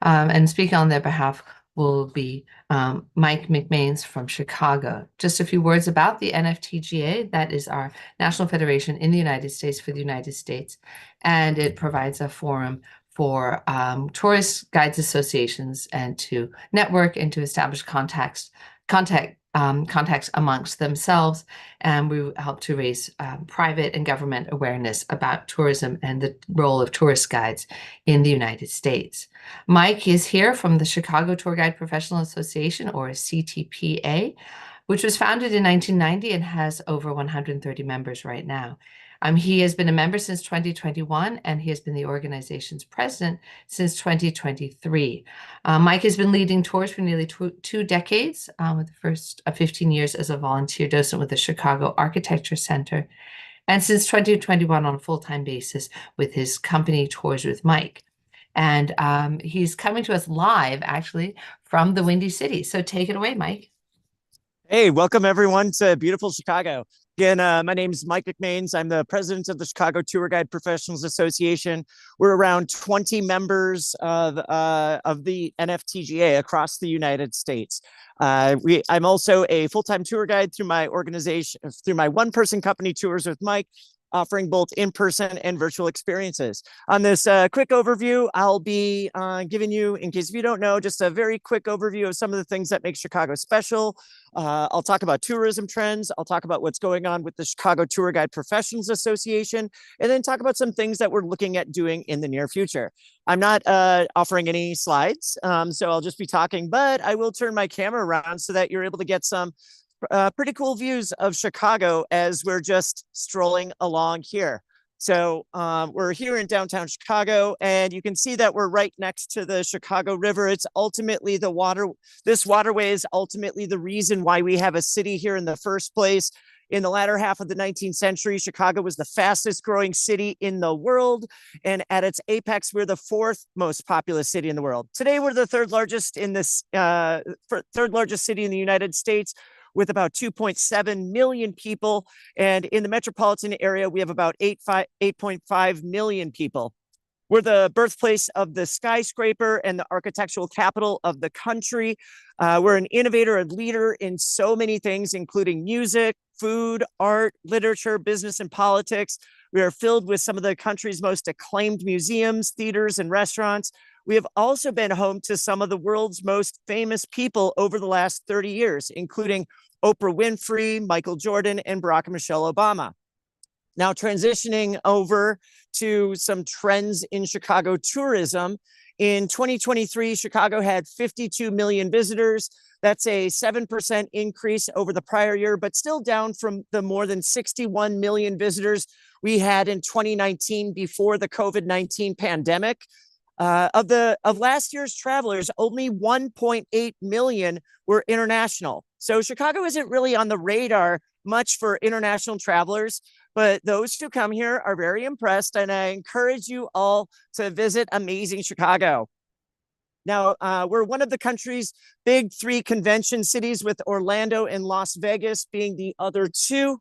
I: and speaking on their behalf will be Mike McMains from Chicago. Just a few words about the NFTGA. That is our national federation in the United States for the United States, and it provides a forum for tourist guides associations and to network and to establish contacts amongst themselves, and we help to raise private and government awareness about tourism and the role of tourist guides in the United States. Mike is here from the Chicago Tour Guide Professional Association, or CTPA, which was founded in 1990 and has over 130 members right now. He has been a member since 2021, and he has been the organization's president since 2023. Mike has been leading tours for nearly two decades, with the first 15 years as a volunteer docent with the Chicago Architecture Center, and since 2021 on a full-time basis with his company Tours with Mike. And he's coming to us live, actually, from the Windy City. So take it away, Mike.
J: Hey, welcome everyone to beautiful Chicago. Again, my name is Mike McMains. I'm the president of the Chicago Tour Guide Professionals Association. We're around 20 members of the NFTGA across the United States. I'm also a full-time tour guide through my organization, through my one-person company Tours with Mike, offering both in-person and virtual experiences. On this quick overview, I'll be giving you, in case if you don't know, just a very quick overview of some of the things that make Chicago special. I'll talk about tourism trends. I'll talk about what's going on with the Chicago Tour Guide Professionals Association, and then talk about some things that we're looking at doing in the near future. I'm not offering any slides, so I'll just be talking, but I will turn my camera around so that you're able to get some pretty cool views of Chicago as we're just strolling along here. So we're here in downtown Chicago, and you can see that we're right next to the Chicago River. It's ultimately the water. This waterway is ultimately the reason why we have a city here in the first place. In the latter half of the 19th century, Chicago was the fastest growing city in the world. And at its apex, we're the fourth most populous city in the world. Today, we're the third largest city in the United States, with about 2.7 million people. And in the metropolitan area, we have about 8.5 million people. We're the birthplace of the skyscraper and the architectural capital of the country. We're an innovator and leader in so many things, including music, food, art, literature, business, and politics. We are filled with some of the country's most acclaimed museums, theaters, and restaurants. We have also been home to some of the world's most famous people over the last 30 years, including Oprah Winfrey, Michael Jordan, and Barack and Michelle Obama. Now, transitioning over to some trends in Chicago tourism. In 2023, Chicago had 52 million visitors. That's a 7% increase over the prior year, but still down from the more than 61 million visitors we had in 2019 before the COVID-19 pandemic. Of last year's travelers, only 1.8 million were international. So Chicago isn't really on the radar much for international travelers, but those who come here are very impressed, and I encourage you all to visit amazing Chicago. Now, we're one of the country's big three convention cities, with Orlando and Las Vegas being the other two.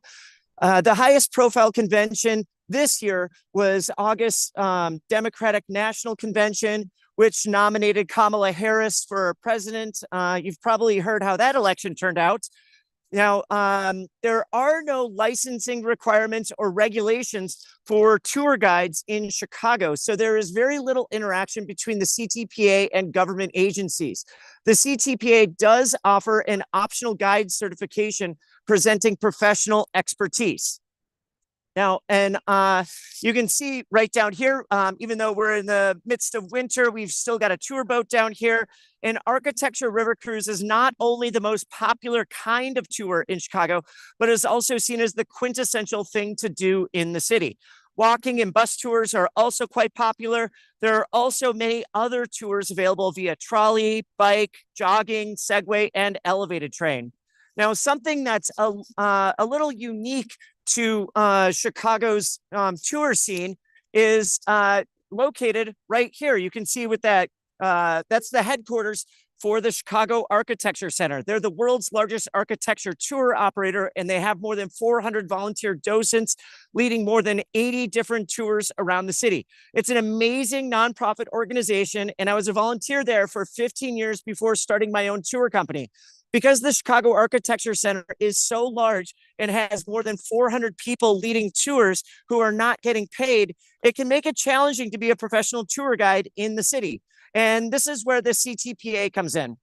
J: The highest profile convention this year was August Democratic National Convention, which nominated Kamala Harris for president. You've probably heard how that election turned out. Now, there are no licensing requirements or regulations for tour guides in Chicago, so there is very little interaction between the CTPA and government agencies. The CTPA does offer an optional guide certification presenting professional expertise. Now, and you can see right down here, even though we're in the midst of winter, we've still got a tour boat down here. And Architecture River Cruise is not only the most popular kind of tour in Chicago, but is also seen as the quintessential thing to do in the city. Walking and bus tours are also quite popular. There are also many other tours available via trolley, bike, jogging, Segway, and elevated train. Now, something that's a little unique to Chicago's tour scene is located right here. You can see with that, that's the headquarters for the Chicago Architecture Center. They're the world's largest architecture tour operator, and they have more than 400 volunteer docents leading more than 80 different tours around the city. It's an amazing nonprofit organization, and I was a volunteer there for 15 years before starting my own tour company. Because the Chicago Architecture Center is so large and has more than 400 people leading tours who are not getting paid, it can make it challenging to be a professional tour guide in the city. And this is where the CTPA comes in.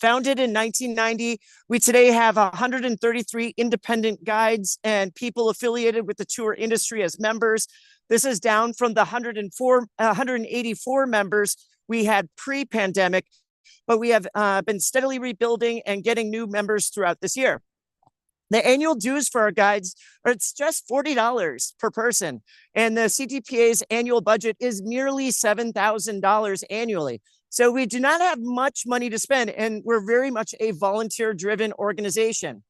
J: Founded in 1990, we today have 133 independent guides and people affiliated with the tour industry as members. This is down from the 184 members we had pre-pandemic, but we have been steadily rebuilding and getting new members throughout this year. The annual dues for our guides, it's just $40 per person. And the CTPA's annual budget is merely $7,000 annually. So we do not have much money to spend, and we're very much a volunteer-driven organization.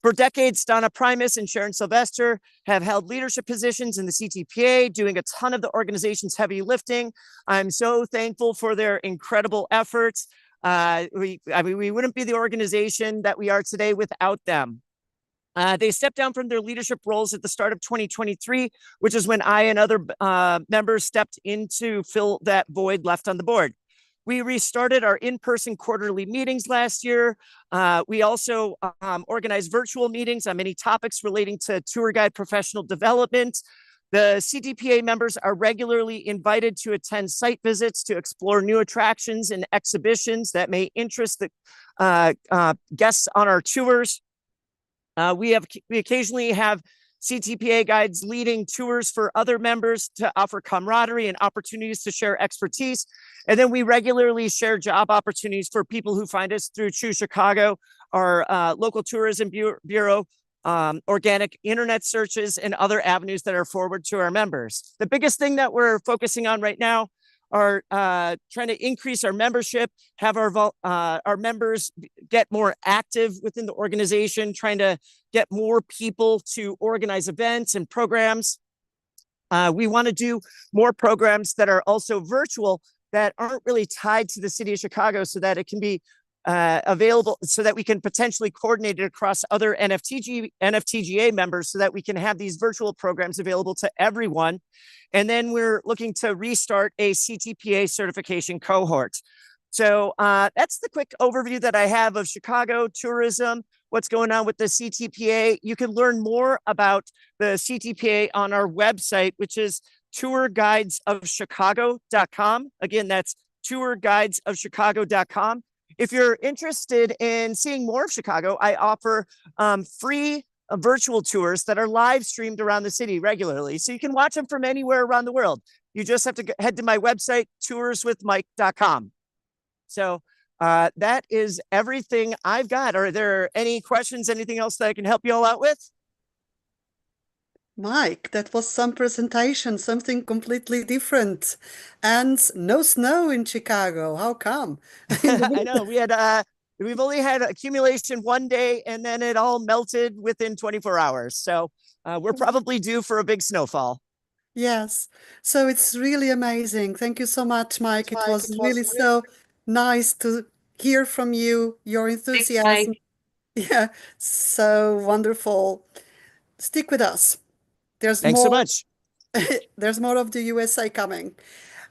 J: For decades, Donna Primus and Sharon Sylvester have held leadership positions in the CTPA, doing a ton of the organization's heavy lifting. I'm so thankful for their incredible efforts. We wouldn't be the organization that we are today without them. They stepped down from their leadership roles at the start of 2023, which is when I and other members stepped in to fill that void left on the board. We restarted our in-person quarterly meetings last year. We also organized virtual meetings on many topics relating to tour guide professional development. The CTPA members are regularly invited to attend site visits to explore new attractions and exhibitions that may interest the guests on our tours. We occasionally have CTPA guides leading tours for other members to offer camaraderie and opportunities to share expertise. And then we regularly share job opportunities for people who find us through Choose Chicago, our local tourism bureau, organic internet searches, and other avenues that are forward to our members. The biggest thing that we're focusing on right now are trying to increase our membership, have our members get more active within the organization, trying to get more people to organize events and programs. We want to do more programs that are also virtual, that aren't really tied to the city of Chicago, so that it can be available, so that we can potentially coordinate it across other NFTGA members, so that we can have these virtual programs available to everyone. And then we're looking to restart a CTPA certification cohort. So that's the quick overview that I have of Chicago tourism, what's going on with the CTPA. You can learn more about the CTPA on our website, which is tourguidesofchicago.com. Again, that's tourguidesofchicago.com. If you're interested in seeing more of Chicago, I offer free virtual tours that are live streamed around the city regularly. So you can watch them from anywhere around the world. You just have to head to my website, tourswithmike.com. So that is everything I've got. Are there any questions, anything else that I can help you all out with?
A: Mike, that was some presentation, something completely different. And no snow in Chicago. How come?
J: I know we've only had accumulation one day, and then it all melted within 24 hours. So we're probably due for a big snowfall.
A: Yes. So it's really amazing. Thank you so much, Mike. It was really so nice to hear from you, your enthusiasm. Yeah, so wonderful. Stick with us.
J: Thanks so much.
A: There's more of the USA coming.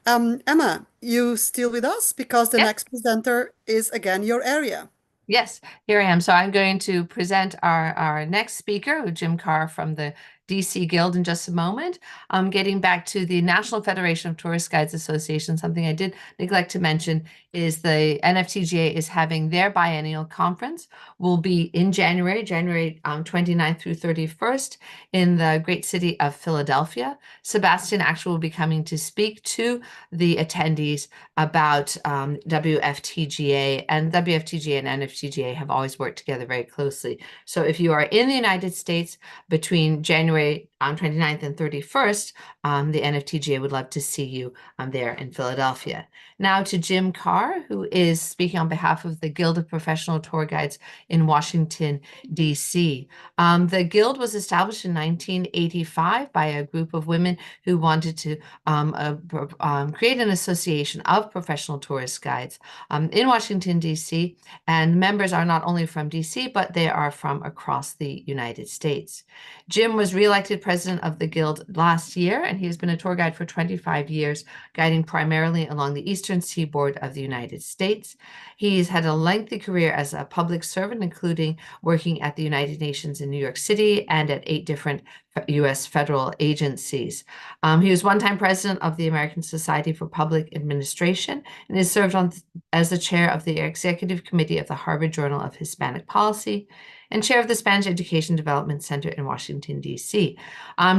A: Emma, you still with us? Because the next presenter is again your area.
I: Yes, here I am. So I'm going to present our next speaker, Jim Carr from the DC Guild in just a moment. Getting back to the National Federation of Tourist Guides Association, something I did neglect to mention is the NFTGA is having their biennial conference. Will be in January 29th through 31st in the great city of Philadelphia. Sebastian actually will be coming to speak to the attendees about WFTGA, and WFTGA and NFTGA have always worked together very closely. So if you are in the United States between January 29th and 31st, the NFTGA would love to see you there in Philadelphia. Now to Jim Carr, who is speaking on behalf of the Guild of Professional Tour Guides in Washington, D.C. The Guild was established in 1985 by a group of women who wanted to create an association of professional tourist guides in Washington, D.C. And members are not only from D.C., but they are from across the United States. Jim was re-elected president of the Guild last year, and he has been a tour guide for 25 years, guiding primarily along the eastern seaboard of the United States. He's had a lengthy career as a public servant, including working at the United Nations in New York City and at 8 different U.S. federal agencies. He was one-time president of the American Society for Public Administration and has served as the chair of the executive committee of the Harvard Journal of Hispanic Policy and chair of the Spanish Education Development Center in Washington, D.C.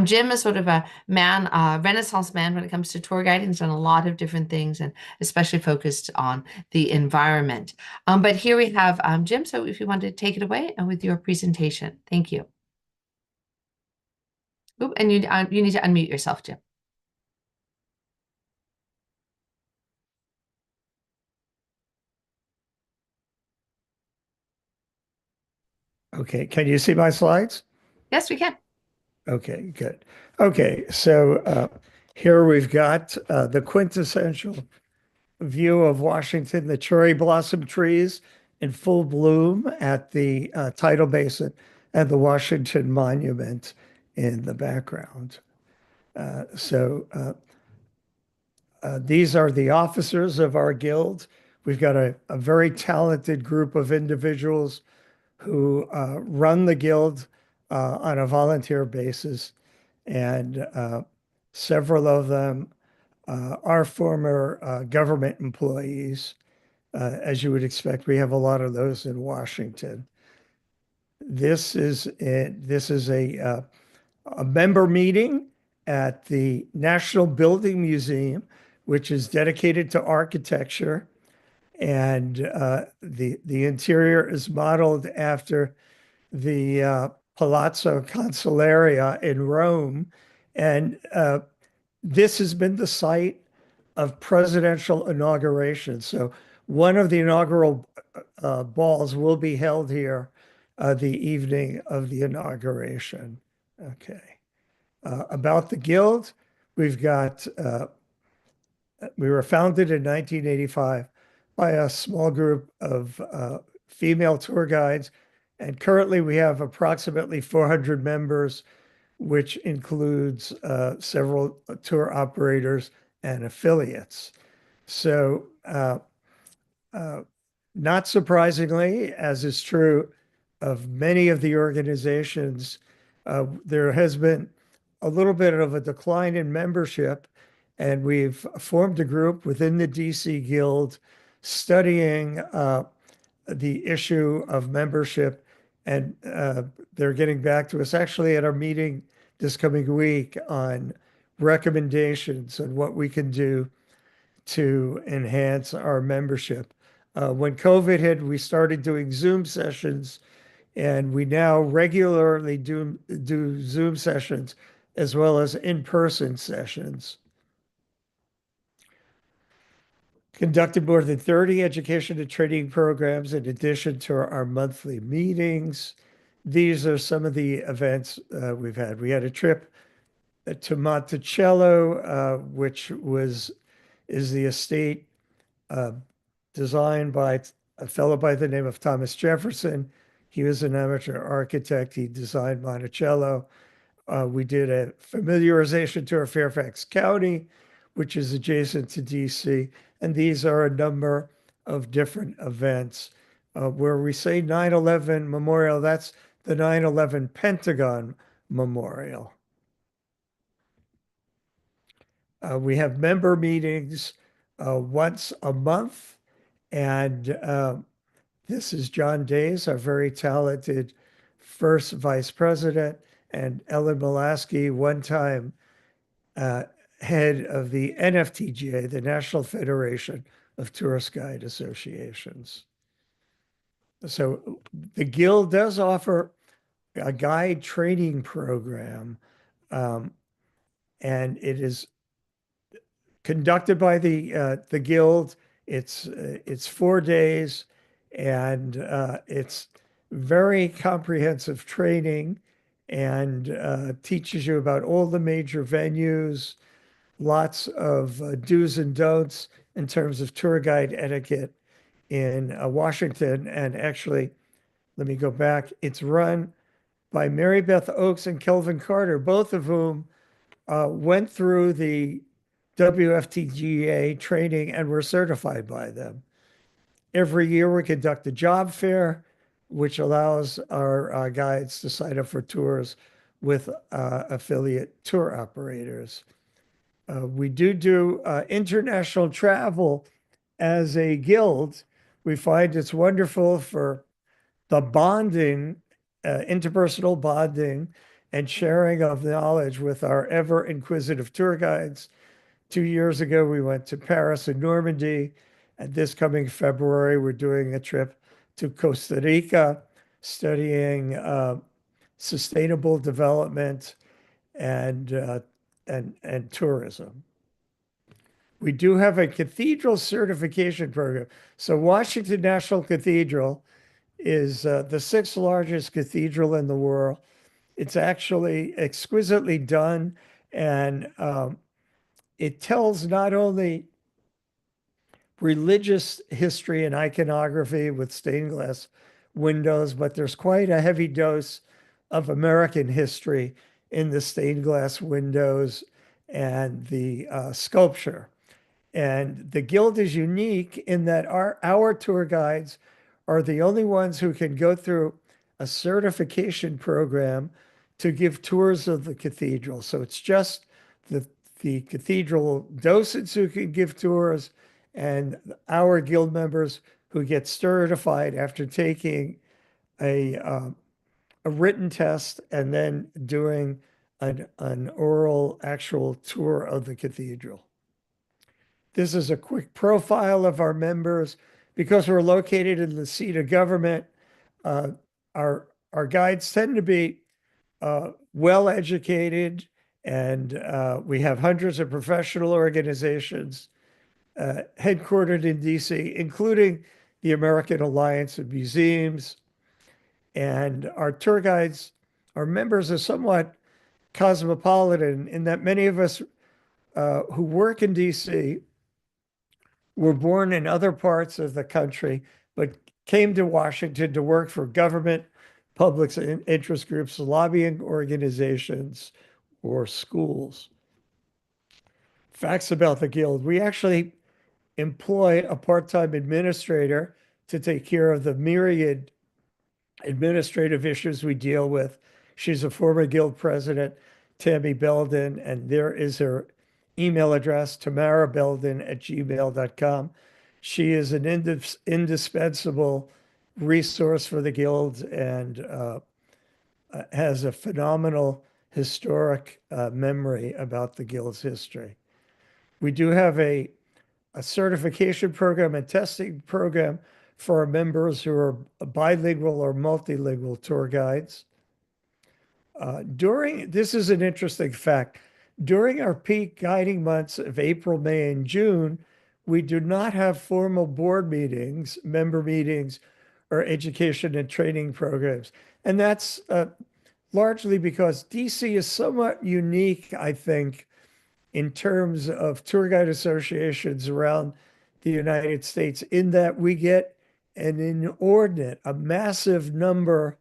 I: Jim is sort of a man, Renaissance man when it comes to tour guiding. He's done a lot of different things and especially focused on the environment. But here we have Jim, so if you want to take it away and with your presentation. Thank you. Oop, and you need to unmute yourself, Jim.
K: Okay, can you see my slides?
I: Yes, we can.
K: Okay, good. Okay, so here we've got the quintessential view of Washington, the cherry blossom trees in full bloom at the tidal basin and the Washington Monument in the background. These are the officers of our guild. We've got a very talented group of individuals who run the guild on a volunteer basis, and several of them are former government employees. As you would expect, we have a lot of those in Washington. This is a member meeting at the National Building Museum, which is dedicated to architecture. And the interior is modeled after the Palazzo Consolaria in Rome. And this has been the site of presidential inaugurations. So one of the inaugural balls will be held here the evening of the inauguration. Okay. About the Guild, we've got, we were founded in 1985 by a small group of female tour guides. And currently we have approximately 400 members, which includes several tour operators and affiliates. So not surprisingly, as is true of many of the organizations, there has been a little bit of a decline in membership, and we've formed a group within the DC Guild studying the issue of membership, and they're getting back to us actually at our meeting this coming week on recommendations on what we can do to enhance our membership. When COVID hit, we started doing Zoom sessions, and we now regularly do Zoom sessions as well as in-person sessions. Conducted more than 30 education and training programs in addition to our monthly meetings. These are some of the events we've had. We had a trip to Monticello, which is the estate designed by a fellow by the name of Thomas Jefferson. He was an amateur architect. He designed Monticello. We did a familiarization tour of Fairfax County, which is adjacent to DC. And these are a number of different events. Where we say 9/11 Memorial, that's the 9/11 Pentagon Memorial. We have member meetings once a month, and this is John Days, our very talented first vice president, and Ellen Molaski, one-time head of the NFTGA, the National Federation of Tourist Guide Associations. So the Guild does offer a guide training program, and it is conducted by the Guild. It's 4 days, and it's very comprehensive training, and teaches you about all the major venues, lots of do's and don'ts in terms of tour guide etiquette in Washington. And actually, let me go back. It's run by Mary Beth Oakes and Kelvin Carter, both of whom went through the WFTGA training and were certified by them. Every year we conduct a job fair, which allows our guides to sign up for tours with affiliate tour operators. We do international travel as a guild. We find it's wonderful for the bonding, interpersonal bonding, and sharing of knowledge with our ever inquisitive tour guides. 2 years ago, we went to Paris and Normandy, and this coming February, we're doing a trip to Costa Rica, studying sustainable development and tourism. We do have a cathedral certification program. So Washington National Cathedral is the 6th largest cathedral in the world. It's actually exquisitely done, and it tells not only religious history and iconography with stained glass windows, but there's quite a heavy dose of American history in the stained glass windows and the sculpture. And the Guild is unique in that our tour guides are the only ones who can go through a certification program to give tours of the cathedral. So it's just the cathedral docents who can give tours, and our Guild members who get certified after taking a written test and then doing an oral actual tour of the cathedral. This is a quick profile of our members. Because we're located in the seat of government, our guides tend to be well educated, and we have hundreds of professional organizations headquartered in DC, including the American Alliance of Museums. And our tour guides, our members, are somewhat cosmopolitan in that many of us who work in DC were born in other parts of the country, but came to Washington to work for government, public interest groups, lobbying organizations, or schools. Facts about the Guild. We actually employ a part-time administrator to take care of the myriad administrative issues we deal with. She's a former Guild president, Tammy Belden, and there is her email address, tamarabelden@gmail.com. She is an indispensable resource for the Guild and has a phenomenal historic memory about the Guild's history. We do have a certification program and testing program for our members who are bilingual or multilingual tour guides. This is an interesting fact. During our peak guiding months of April, May, and June, we do not have formal board meetings, member meetings, or education and training programs. And that's largely because DC is somewhat unique, I think, in terms of tour guide associations around the United States, in that we get an inordinate, a massive number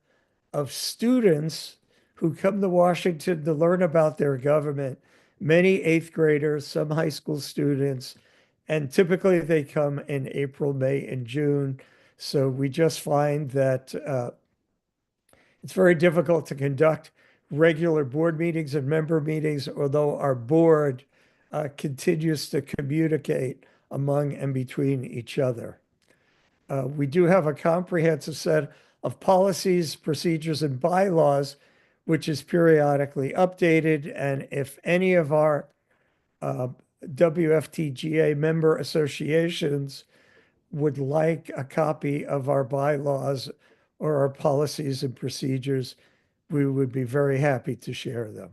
K: of students who come to Washington to learn about their government, many 8th graders, some high school students, and typically they come in April, May, and June. So we just find that it's very difficult to conduct regular board meetings and member meetings, although our board continues to communicate among and between each other. We do have a comprehensive set of policies, procedures, and bylaws, which is periodically updated. And if any of our WFTGA member associations would like a copy of our bylaws or our policies and procedures, we would be very happy to share them.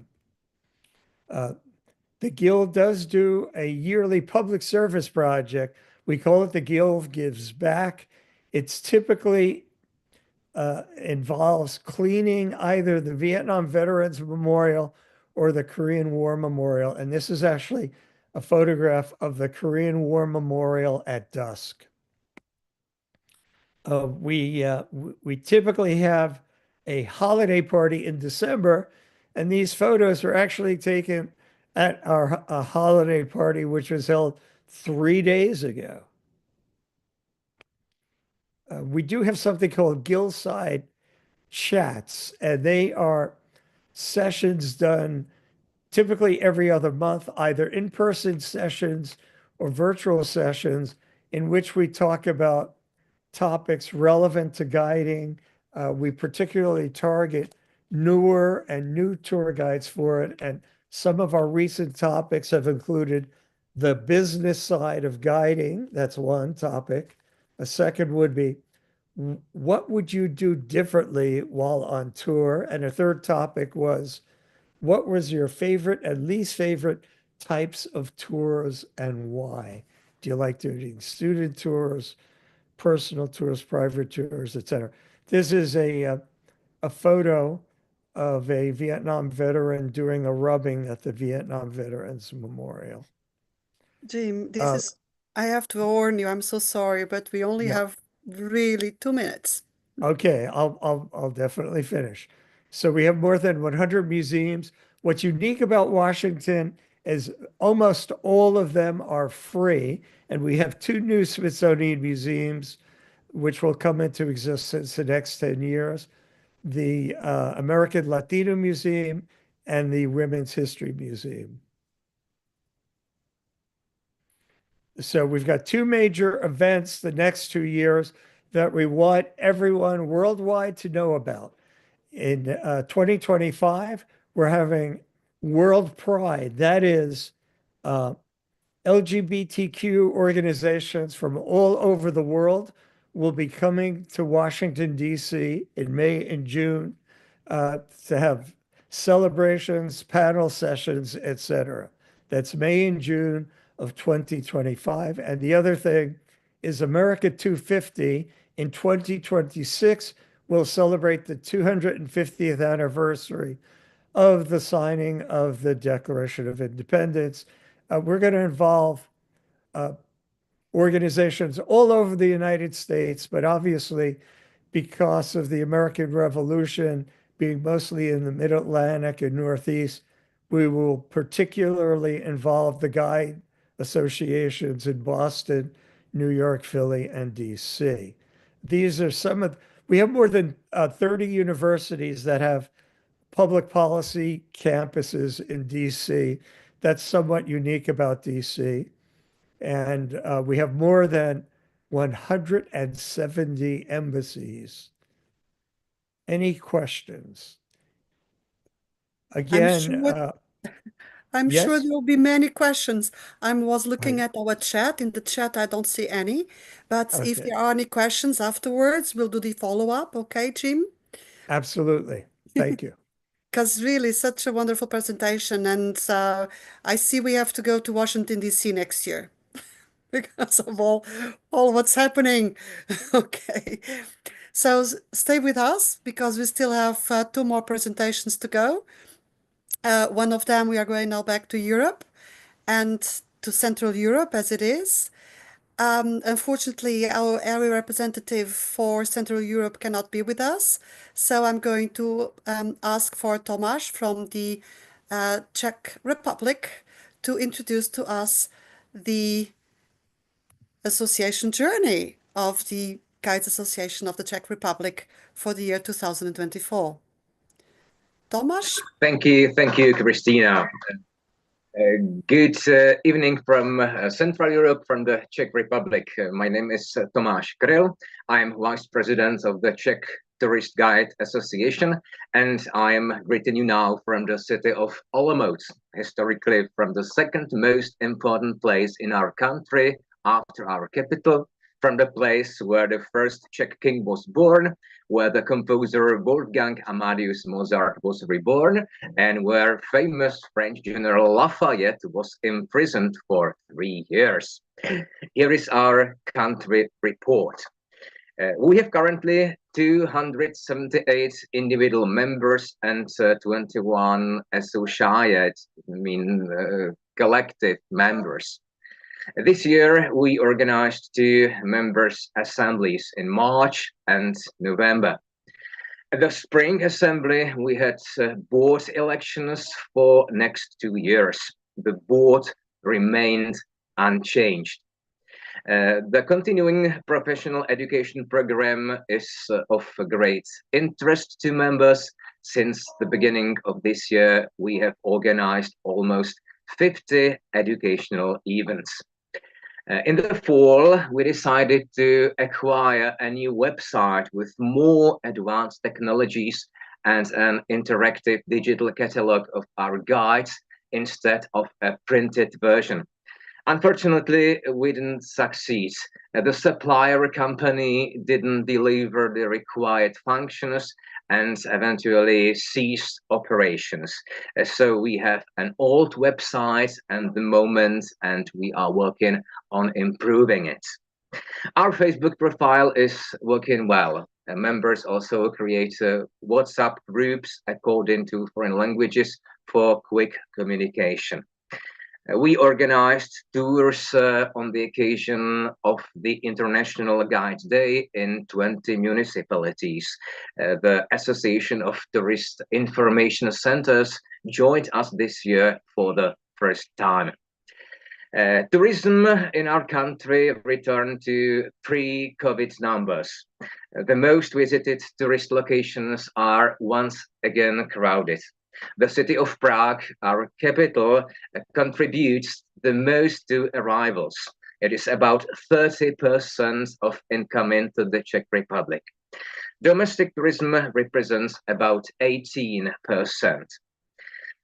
K: The Guild does do a yearly public service project. We call it the Guild Gives Back. It's typically involves cleaning either the Vietnam Veterans Memorial or the Korean War Memorial. And this is actually a photograph of the Korean War Memorial at dusk. We typically have a holiday party in December, and these photos are actually taken at our holiday party, which was held 3 days ago. We do have something called Guildside Chats, and they are sessions done typically every other month, either in-person sessions or virtual sessions, in which we talk about topics relevant to guiding. We particularly target newer and new tour guides for it, and some of our recent topics have included the business side of guiding. That's one topic. A second would be, what would you do differently while on tour? And a third topic was, what was your favorite and least favorite types of tours and why? Do you like doing student tours, personal tours, private tours, etc.? This is a photo of a Vietnam veteran doing a rubbing at the Vietnam Veterans Memorial.
A: Jim, this is, I have to warn you, I'm so sorry, but we only have really 2 minutes.
K: Okay, I'll definitely finish. So we have more than 100 museums. What's unique about Washington is almost all of them are free, and we have 2 new Smithsonian museums, which will come into existence the next 10 years. The American Latino Museum and the Women's History Museum. So we've got 2 major events the next 2 years that we want everyone worldwide to know about. In 2025, we're having World Pride. That is LGBTQ organizations from all over the world will be coming to Washington, D.C. in May and June to have celebrations, panel sessions, etc. That's May and June of 2025. And the other thing is America 250 in 2026 will celebrate the 250th anniversary of the signing of the Declaration of Independence. We're going to involve organizations all over the United States, but obviously because of the American Revolution being mostly in the Mid-Atlantic and Northeast, we will particularly involve the guide associations in Boston, New York, Philly, and DC. These are some of, we have more than 30 universities that have public policy campuses in DC. That's somewhat unique about DC. And we have more than 170 embassies. Any questions? Again,
A: I'm
K: yes?
A: sure there will be many questions. I was looking at our chat. In the chat, I don't see any. But if there are any questions afterwards, we'll do the follow-up. Okay, Jim?
K: Absolutely. Thank you.
A: Because really, such a wonderful presentation. And I see we have to go to Washington, D.C. next year because of all what's happening. Okay. So stay with us because we still have 2 more presentations to go. One of them, we are going now back to Europe and to Central Europe as it is. Unfortunately, our area representative for Central Europe cannot be with us. So I'm going to ask for Tomáš from the Czech Republic to introduce to us the association journey of the Guides Association of the Czech Republic for the year 2024. Tomáš?
L: Thank you, Christina. Good evening from Central Europe, from the Czech Republic. My name is Tomáš Kryl. I'm Vice President of the Czech Tourist Guide Association, and I am greeting you now from the city of Olomouc, historically from the second most important place in our country after our capital, from the place where the first Czech king was born, where the composer Wolfgang Amadeus Mozart was reborn, and where famous French General Lafayette was imprisoned for 3 years. Here is our country report. We have currently 278 individual members and 21 associate, collective members. This year, we organized 2 members' assemblies in March and November. At the spring assembly, we had board elections for next 2 years. The board remained unchanged. The continuing professional education program is of great interest to members. Since the beginning of this year, we have organized almost 50 educational events. In the fall, we decided to acquire a new website with more advanced technologies and an interactive digital catalog of our guides instead of a printed version. Unfortunately, we didn't succeed. The supplier company didn't deliver the required functions and eventually ceased operations. So we have an old website at the moment, and we are working on improving it. Our Facebook profile is working well. Members also create WhatsApp groups according to foreign languages for quick communication. We organized tours on the occasion of the International Guide Day in 20 municipalities. The Association of Tourist Information Centers joined us this year for the first time. Tourism in our country returned to pre-COVID numbers. The most visited tourist locations are once again crowded. The city of Prague, our capital, contributes the most to arrivals. It is about 30% of income into the Czech Republic. Domestic tourism represents about 18%.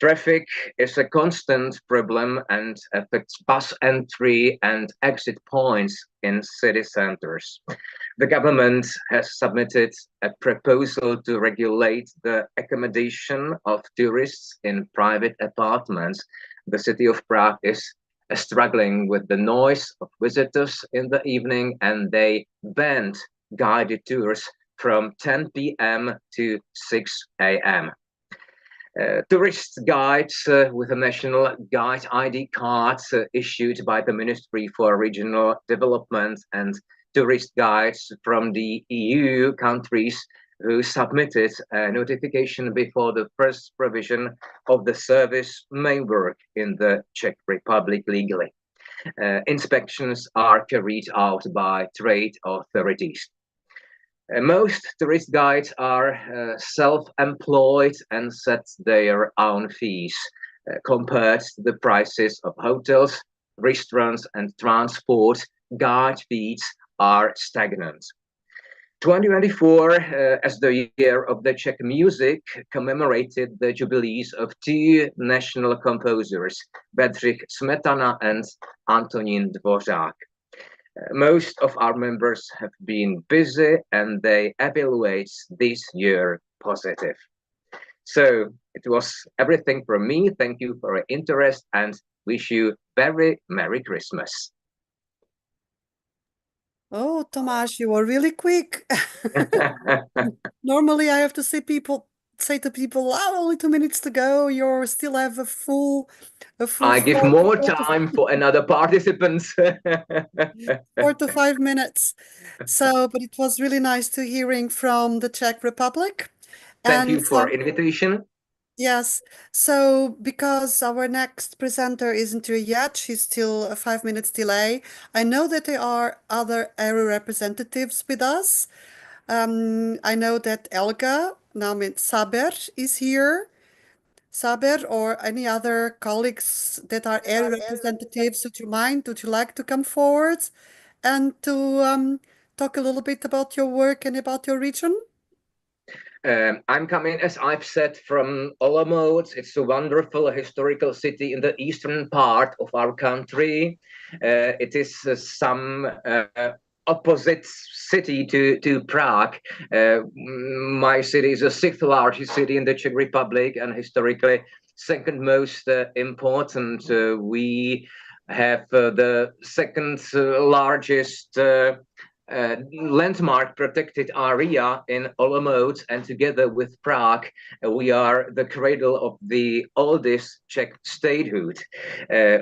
L: Traffic is a constant problem and affects bus entry and exit points in city centers. The government has submitted a proposal to regulate the accommodation of tourists in private apartments. The city of Prague is struggling with the noise of visitors in the evening, and they banned guided tours from 10 p.m. to 6 a.m. Tourist guides with a national guide ID card issued by the Ministry for Regional Development and tourist guides from the EU countries who submitted a notification before the first provision of the service may work in the Czech Republic legally. Inspections are carried out by trade authorities. Most tourist guides are self-employed and set their own fees. Compared to the prices of hotels, restaurants, and transport, guide fees are stagnant. 2024, as the year of the Czech music, commemorated the jubilees of 2 national composers, Bedřich Smetana and Antonín Dvořák. Most of our members have been busy and they evaluate this year positive. So it was everything from me. Thank you for your interest and wish you very Merry Christmas.
A: Oh, Tomáš, you were really quick. Normally I have to say to people, only 2 minutes to go. You still have a full
L: I give
A: 4
L: more
A: to
L: time for another participants.
A: 4 to 5 minutes. So, but it was really nice to hearing from the Czech Republic.
L: Thank you
A: And
L: for invitation.
A: yes, so because our next presenter isn't here yet, she's still a 5 minutes delay. I know that there are other area representatives with us. I know that Elga Saber is here. Saber or any other colleagues that are area representatives, would you mind? Would you like to come forward and to talk a little bit about your work and about your region?
L: I'm coming, as I've said, from Olomouc. It's a wonderful historical city in the eastern part of our country. It is some opposite city to Prague. My city is the sixth largest city in the Czech Republic and historically second most important. We have the second largest landmark protected area in Olomouc, and together with Prague, we are the cradle of the oldest Czech statehood.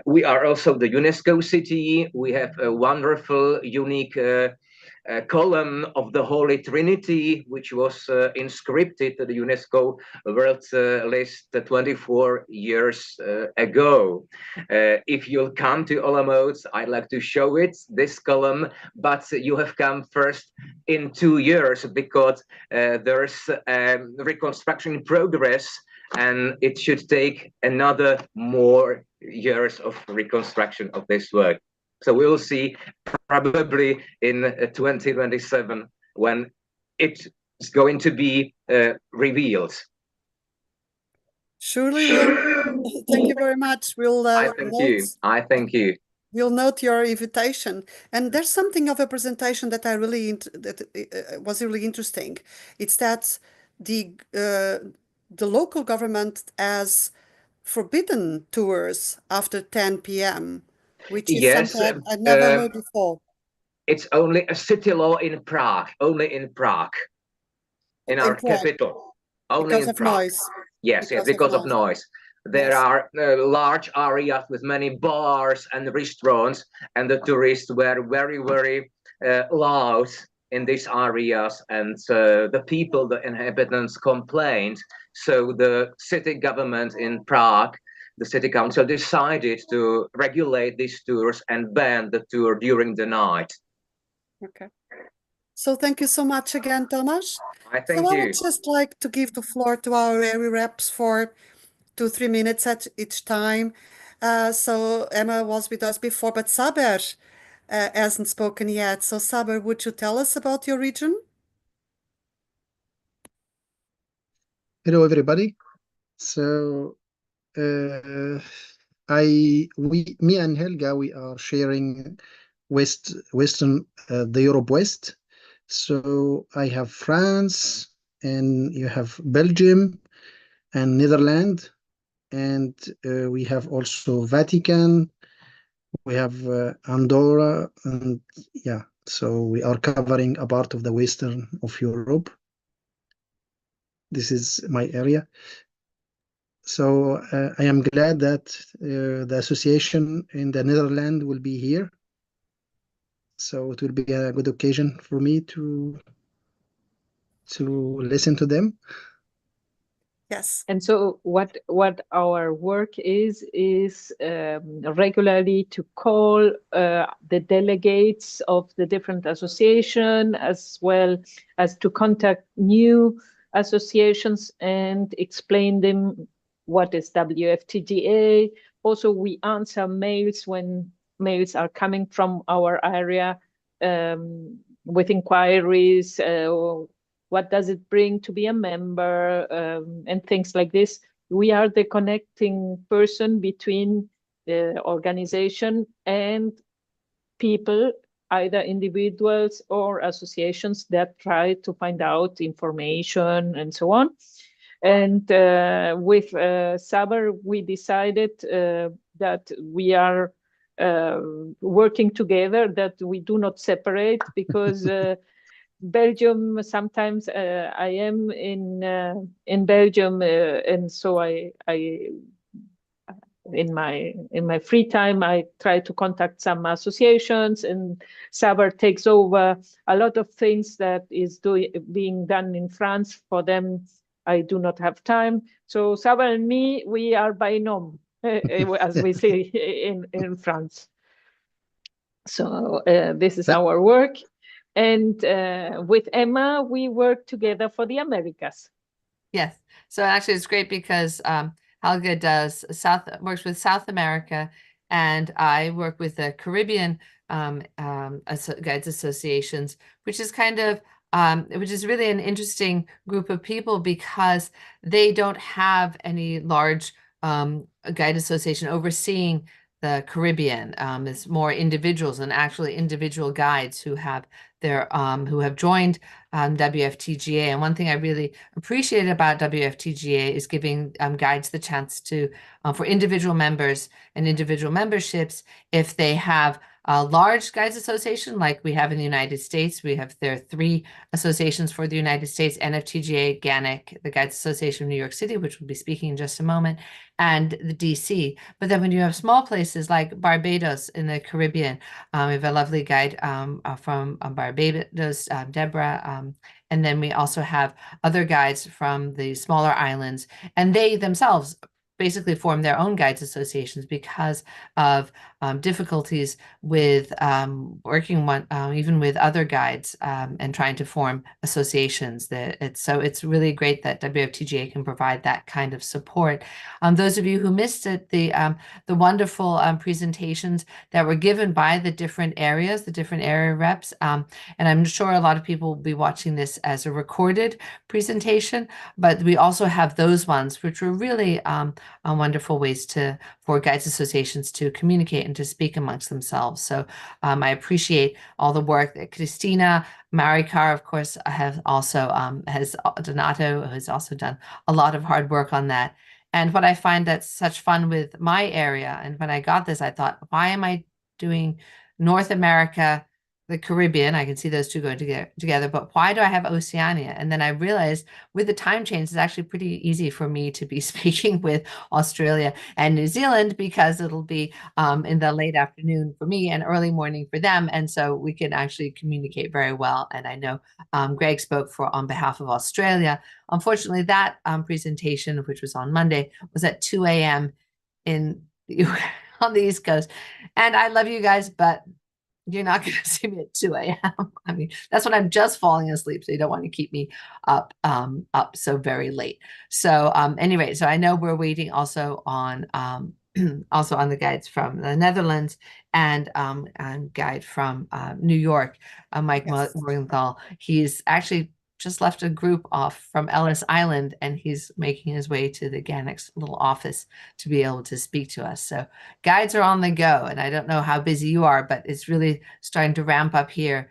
L: We are also the UNESCO city. We have a wonderful, unique column of the Holy Trinity, which was inscripted to the UNESCO World List 24 years ago. If you'll come to Olomouc, I'd like to show it, this column, but you have come first in 2 years because there's reconstruction in progress, and it should take another more years of reconstruction of this work. So we will see probably in 2027 when it's going to be revealed.
A: Surely we'll. Thank you very much. We'll
L: I thank you.
A: We'll note your invitation. And there's something of a presentation that I really was really interesting. It's that the local government has forbidden tours after 10 p.m., which is something I've never heard before.
L: It's only a city law in Prague, only in Prague, in our capital. Only
A: because
L: in
A: of
L: Prague.
A: noise.
L: Yes, because of noise. There are large areas with many bars and restaurants, and the tourists were very, very loud in these areas, and the people, the inhabitants, complained. So the city government in Prague, the city council, decided to regulate these tours and ban the tour during the night.
A: Okay. So thank you so much again, Tomasz.
L: I thank you.
A: I would just like to give the floor to our area reps for 2-3 minutes at each time. So Emma was with us before, but Saber hasn't spoken yet. So Saber, would you tell us about your region?
M: Hello, everybody. So me and Helga, we are sharing Western, the Europe West. So I have France, and you have Belgium and Netherlands, and we have also Vatican, we have Andorra, and yeah, so we are covering a part of the Western of Europe. This is my area. So I am glad that the association in the Netherlands will be here. So it will be a good occasion for me to listen to them.
A: Yes.
G: And so what our work is regularly to call the delegates of the different association, as well as to contact new associations and explain them what is WFTGA. Also, we answer mails when mails are coming from our area with inquiries. What does it bring to be a member, and things like this. We are the connecting person between the organization and people, either individuals or associations that try to find out information and so on. And with Saber, we decided that we are working together, that we do not separate, because Belgium, sometimes I am in Belgium, and so I in my free time I try to contact some associations, and Saber takes over a lot of things that is being done in France. For them, I do not have time. So Saber and me, we are binôme, as we say in France. So this is our work. And with Emma, we work together for the Americas.
I: Yes. So actually, it's great because Helga works with South America, and I work with the Caribbean guides associations, which is which is really an interesting group of people because they don't have any large guide association overseeing the Caribbean. It's more individuals and actually individual guides who have who have joined WFTGA. And one thing I really appreciate about WFTGA is giving guides the chance to for individual members and individual memberships, if they have a large guides association like we have in the United States. There are 3 associations for the United States: NFTGA, GANYC, the Guides Association of New York City, which we'll be speaking in just a moment, and the DC. But then when you have small places like Barbados in the Caribbean, we have a lovely guide from Barbados, Deborah, and then we also have other guides from the smaller islands, and they themselves basically form their own guides associations because of difficulties with working even with other guides and trying to form associations. So it's really great that WFTGA can provide that kind of support. Those of you who missed it, the wonderful presentations that were given by the different areas, the different area reps, and I'm sure a lot of people will be watching this as a recorded presentation, but we also have those ones which were really wonderful ways for guides associations to communicate and to speak amongst themselves. So I appreciate all the work that Christina, Marikar, of course, Donato has also done a lot of hard work on that. And what I find that's such fun with my area, and when I got this, I thought, why am I doing North America, the Caribbean? I can see those two going together, but why do I have Oceania? And then I realized with the time change, it's actually pretty easy for me to be speaking with Australia and New Zealand because it'll be in the late afternoon for me and early morning for them. And so we can actually communicate very well. And I know Greg spoke on behalf of Australia. Unfortunately, that presentation, which was on Monday, was at 2 a.m. on the East Coast. And I love you guys, but you're not going to see me at 2 a.m. I mean, that's when I'm just falling asleep. So you don't want to keep me up so very late. So anyway, so I know we're waiting also on the guides from the Netherlands and guide from New York, Mike Morgenthal. He's actually just left a group off from Ellis Island, and he's making his way to the GANYC's little office to be able to speak to us. So guides are on the go, and I don't know how busy you are, but it's really starting to ramp up here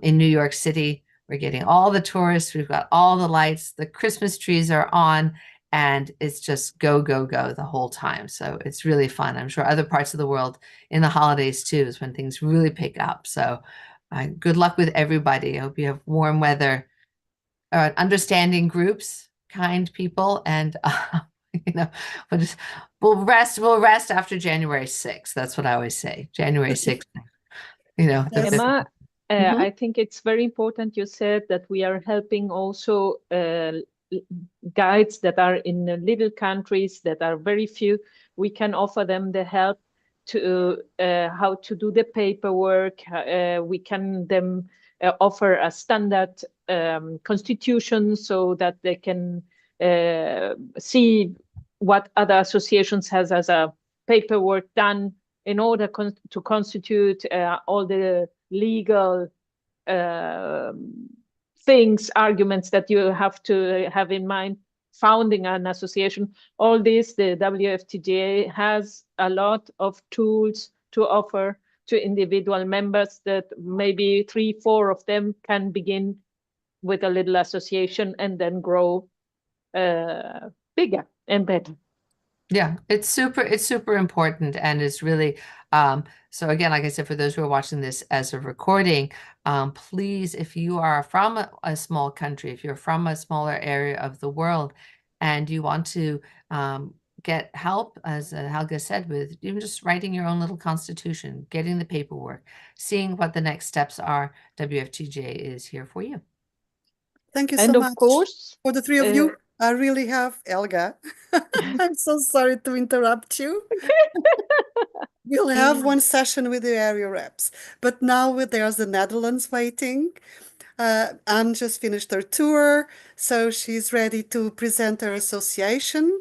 I: in New York City. We're getting all the tourists. We've got all the lights. The Christmas trees are on, and it's just go, go, go the whole time. So it's really fun. I'm sure other parts of the world in the holidays too is when things really pick up. So good luck with everybody. I hope you have warm weather, understanding groups, kind people, and we'll rest after January 6th. That's what I always say. January 6th.
G: Emma, I think it's very important you said that we are helping also guides that are in little countries that are very few. We can offer them the help to how to do the paperwork. We can offer a standard constitution so that they can see what other associations has as a paperwork done in order to constitute all the legal arguments that you have to have in mind founding an association. All this, the WFTGA has a lot of tools to offer to individual members that maybe 3-4 of them can begin with a little association and then grow bigger and better.
I: Yeah, it's super important, and it's really so again, like I said, for those who are watching this as a recording, please, if you are from a small country, if you're from a smaller area of the world and you want to get help, as Helga said, with even just writing your own little constitution, getting the paperwork, seeing what the next steps are, WFTGA is here for you.
A: Thank you so
G: And
A: much.
G: of course,
A: For the 3 of you, I really have Helga. I'm so sorry to interrupt you. We'll have one session with the area reps, but now there's the Netherlands waiting. Anne just finished her tour, so she's ready to present her association.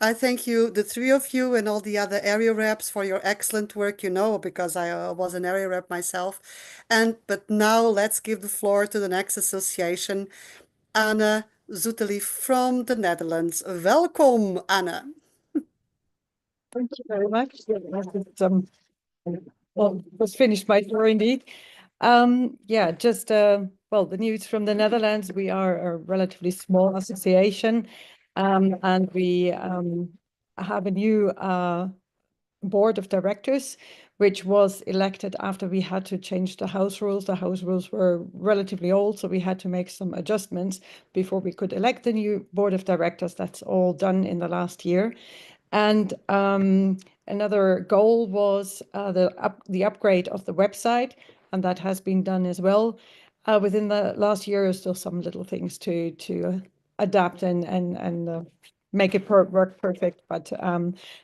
A: I thank you, the three of you, and all the other area reps for your excellent work, you know, because I was an area rep myself. But now let's give the floor to the next association, Anne Zoetelief from the Netherlands. Welcome, Anne.
N: Thank you very much. Well, was finished my tour indeed. Yeah, just well, the news from the Netherlands. We are a relatively small association, and we have a new board of directors, which was elected after we had to change the house rules. The house rules were relatively old, so we had to make some adjustments before we could elect the new board of directors. That's all done in the last year. And another goal was the upgrade of the website, and that has been done as well. Within the last year, there's still some little things to adapt and make it work perfect, but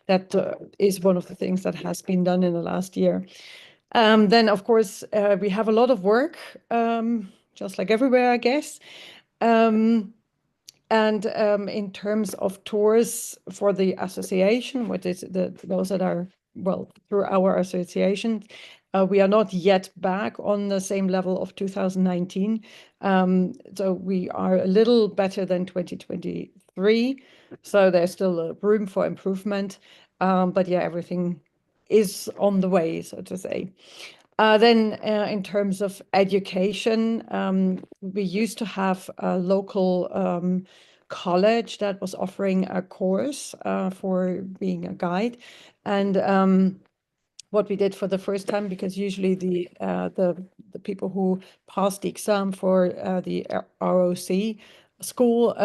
N: that is one of the things that has been done in the last year. Then, of course, we have a lot of work, just like everywhere, I guess. And in terms of tours for the association, what is those that are, well, through our association, we are not yet back on the same level of 2019. So we are a little better than 2023. So there's still room for improvement. But yeah, everything is on the way, so to say. Then in terms of education, we used to have a local college that was offering a course for being a guide. And what we did for the first time, because usually the people who passed the exam for the ROC school,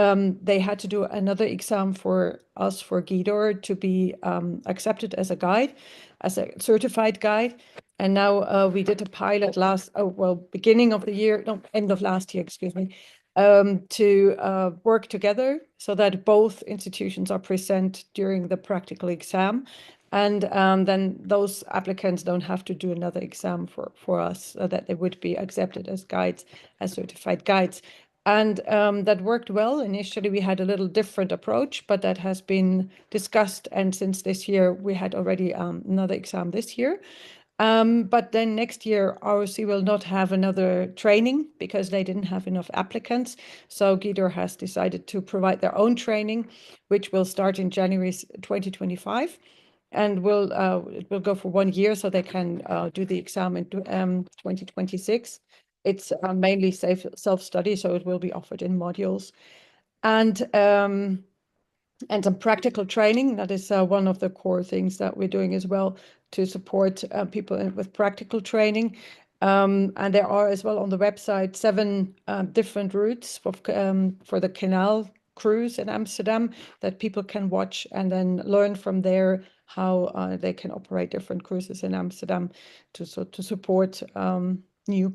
N: they had to do another exam for us, for GIDOR, to be accepted as a guide, as a certified guide. And now we did a pilot beginning of the year, no, end of last year, excuse me, to work together so that both institutions are present during the practical exam. And then those applicants don't have to do another exam for us, so that they would be accepted as guides, as certified guides. And that worked well. Initially, we had a little different approach, but that has been discussed. And since this year, we had already another exam this year. But then next year, ROC will not have another training because they didn't have enough applicants. So GIDOR has decided to provide their own training, which will start in January 2025. And it will go for 1 year, so they can do the exam in 2026. It's mainly self-study, so it will be offered in modules. And some practical training. That is one of the core things that we're doing as well, to support people with practical training. And there are as well on the website 7 different routes for the canal cruise in Amsterdam that people can watch and then learn from there how they can operate different cruises in Amsterdam to support new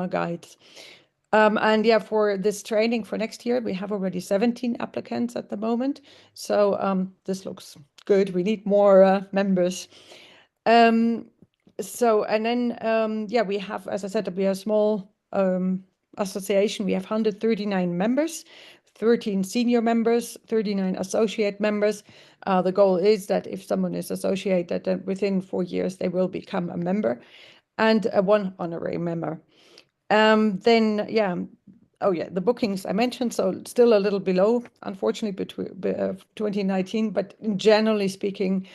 N: guides. And yeah, for this training for next year, we have already 17 applicants at the moment. So this looks good. We need more members. So, and then, yeah, we have, as I said, we are a small association. We have 139 members, 13 senior members, 39 associate members. The goal is that if someone is associated, then within 4 years, they will become a member, and 1 honorary member. Then, yeah, oh yeah, the bookings I mentioned, so still a little below, unfortunately, between 2019, but generally speaking,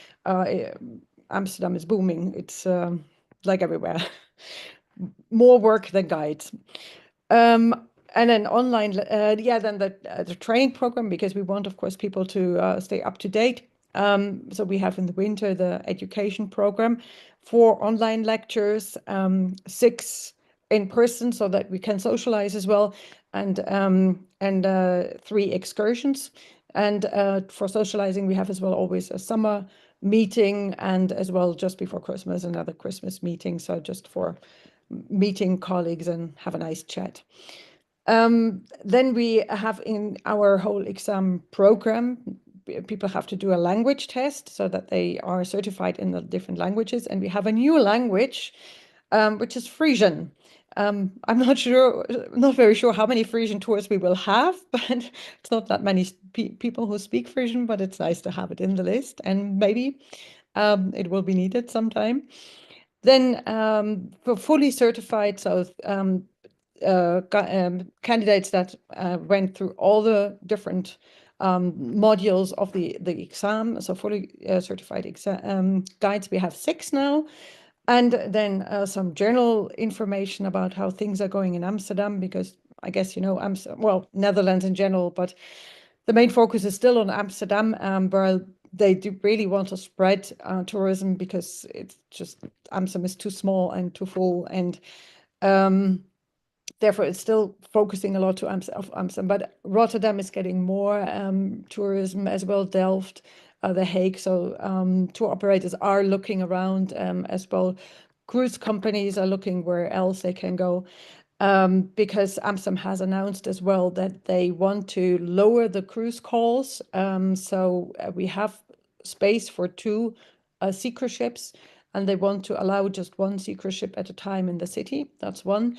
N: Amsterdam is booming. It's like everywhere, more work than guides. And then online, yeah, then the training program, because we want, of course, people to stay up to date. So we have in the winter the education program, 4 online lectures, 6 in person, so that we can socialize as well, and 3 excursions. And for socializing, we have as well always a summer meeting, and as well just before Christmas, another Christmas meeting. So just for meeting colleagues and have a nice chat. Then we have in our whole exam program, people have to do a language test so that they are certified in the different languages. And we have a new language, which is Frisian. I'm not very sure how many Frisian tours we will have, but it's not that many people who speak Frisian, but it's nice to have it in the list, and maybe it will be needed sometime. Then for fully certified, so candidates that went through all the different modules of the exam, so fully certified guides, we have 6 now. And then some general information about how things are going in Amsterdam, because I guess, you know, well, Netherlands in general, but the main focus is still on Amsterdam, where they do really want to spread tourism, because it's just, Amsterdam is too small and too full, and therefore it's still focusing a lot to Amsterdam. But Rotterdam is getting more tourism as well, Delft, The Hague. So tour operators are looking around as well. Cruise companies are looking where else they can go, because Amsterdam has announced as well that they want to lower the cruise calls. So we have space for 2 secret ships, and they want to allow just 1 secret ship at a time in the city. That's one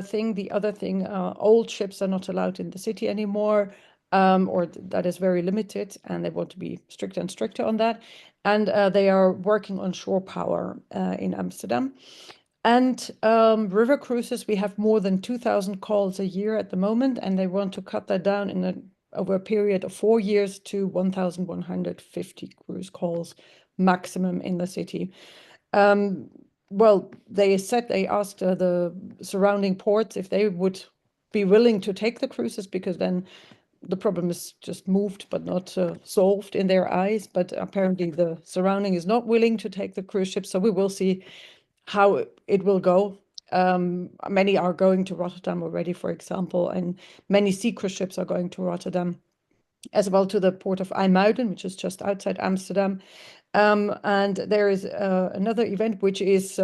N: thing. The other thing, old ships are not allowed in the city anymore, or that is very limited, and they want to be stricter and stricter on that. And they are working on shore power in Amsterdam. And river cruises, we have more than 2,000 calls a year at the moment, and they want to cut that down over a period of 4 years to 1,150 cruise calls maximum in the city. Well, they asked the surrounding ports if they would be willing to take the cruises, because then the problem is just moved but not solved in their eyes. But apparently the surrounding is not willing to take the cruise ships, so we will see how it will go. Many are going to Rotterdam already, for example, and many secret ships are going to Rotterdam, as well to the port of IJmuiden, which is just outside Amsterdam. And there is another event which is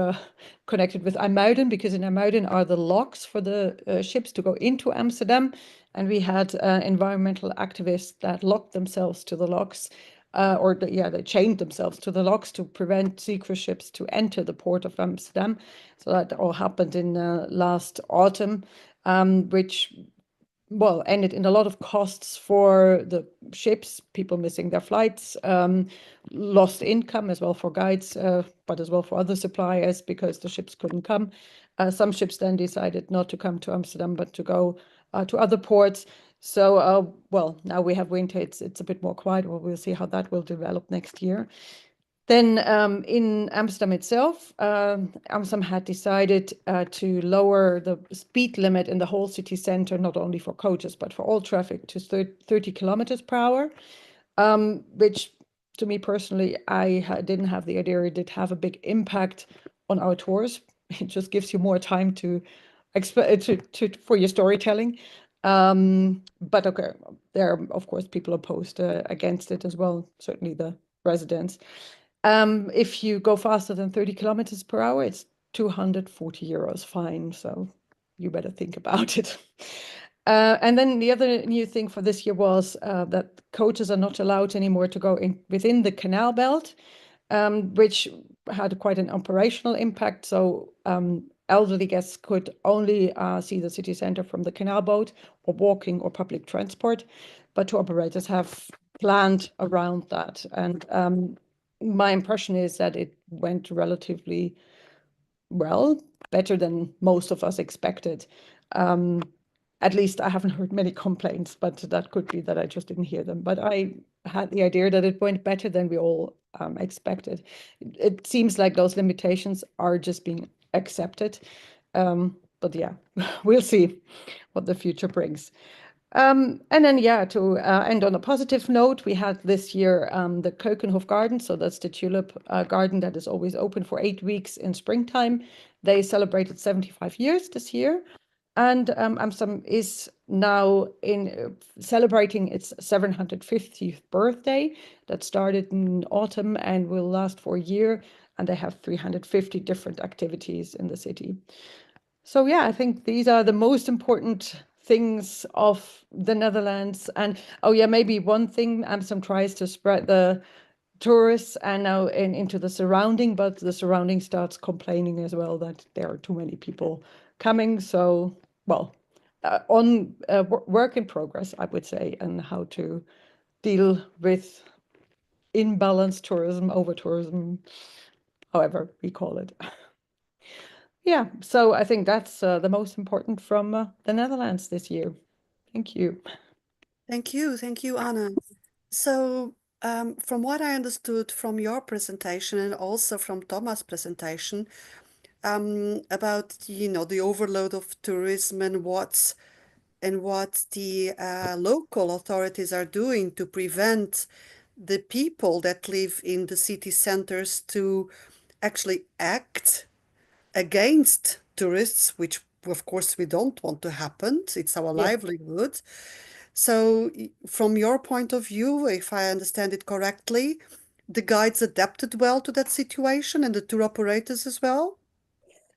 N: connected with IJmuiden, because in IJmuiden are the locks for the ships to go into Amsterdam. And we had environmental activists that locked themselves to the locks, they chained themselves to the locks to prevent secret ships to enter the port of Amsterdam. So that all happened in last autumn, which, well, ended in a lot of costs for the ships, people missing their flights, lost income as well for guides, but as well for other suppliers, because the ships couldn't come. Some ships then decided not to come to Amsterdam, but to go to other ports. So, well, now we have winter, it's a bit more quiet. Well, we'll see how that will develop next year. Then in Amsterdam itself, Amsterdam had decided to lower the speed limit in the whole city center, not only for coaches, but for all traffic, to 30 kilometers per hour, which to me personally, I didn't have the idea it did have a big impact on our tours. It just gives you more time for your storytelling. But okay, there are, of course, people opposed against it as well, certainly the residents. If you go faster than 30 kilometers per hour, it's 240 euros fine. So you better think about it. And then the other new thing for this year was that coaches are not allowed anymore to go within the canal belt, which had quite an operational impact. So elderly guests could only see the city center from the canal boat, or walking, or public transport. But tour operators have planned around that. And my impression is that it went relatively well, better than most of us expected. At least I haven't heard many complaints, but that could be that I just didn't hear them. But I had the idea that it went better than we all expected. It seems like those limitations are just being accepted. But yeah, we'll see what the future brings. And then, yeah, to end on a positive note, we had this year the Keukenhof Garden. So that's the tulip garden that is always open for 8 weeks in springtime. They celebrated 75 years this year. And Amsterdam is now celebrating its 750th birthday. That started in autumn and will last for a year. And they have 350 different activities in the city. So yeah, I think these are the most important things of the Netherlands. And oh yeah, maybe one thing, Amsterdam tries to spread the tourists and now into the surrounding, but the surrounding starts complaining as well that there are too many people coming. So, well, work in progress, I would say, and how to deal with imbalanced tourism, over tourism, however we call it. Yeah, so I think that's the most important from the Netherlands this year. Thank you.
A: Thank you, Anna. So, from what I understood from your presentation and also from Thomas' presentation, about the overload of tourism and what the local authorities are doing to prevent the people that live in the city centers to actually act against tourists, which of course we don't want to happen. It's our livelihood. So from your point of view, if I understand it correctly, the guides adapted well to that situation and the tour operators as well?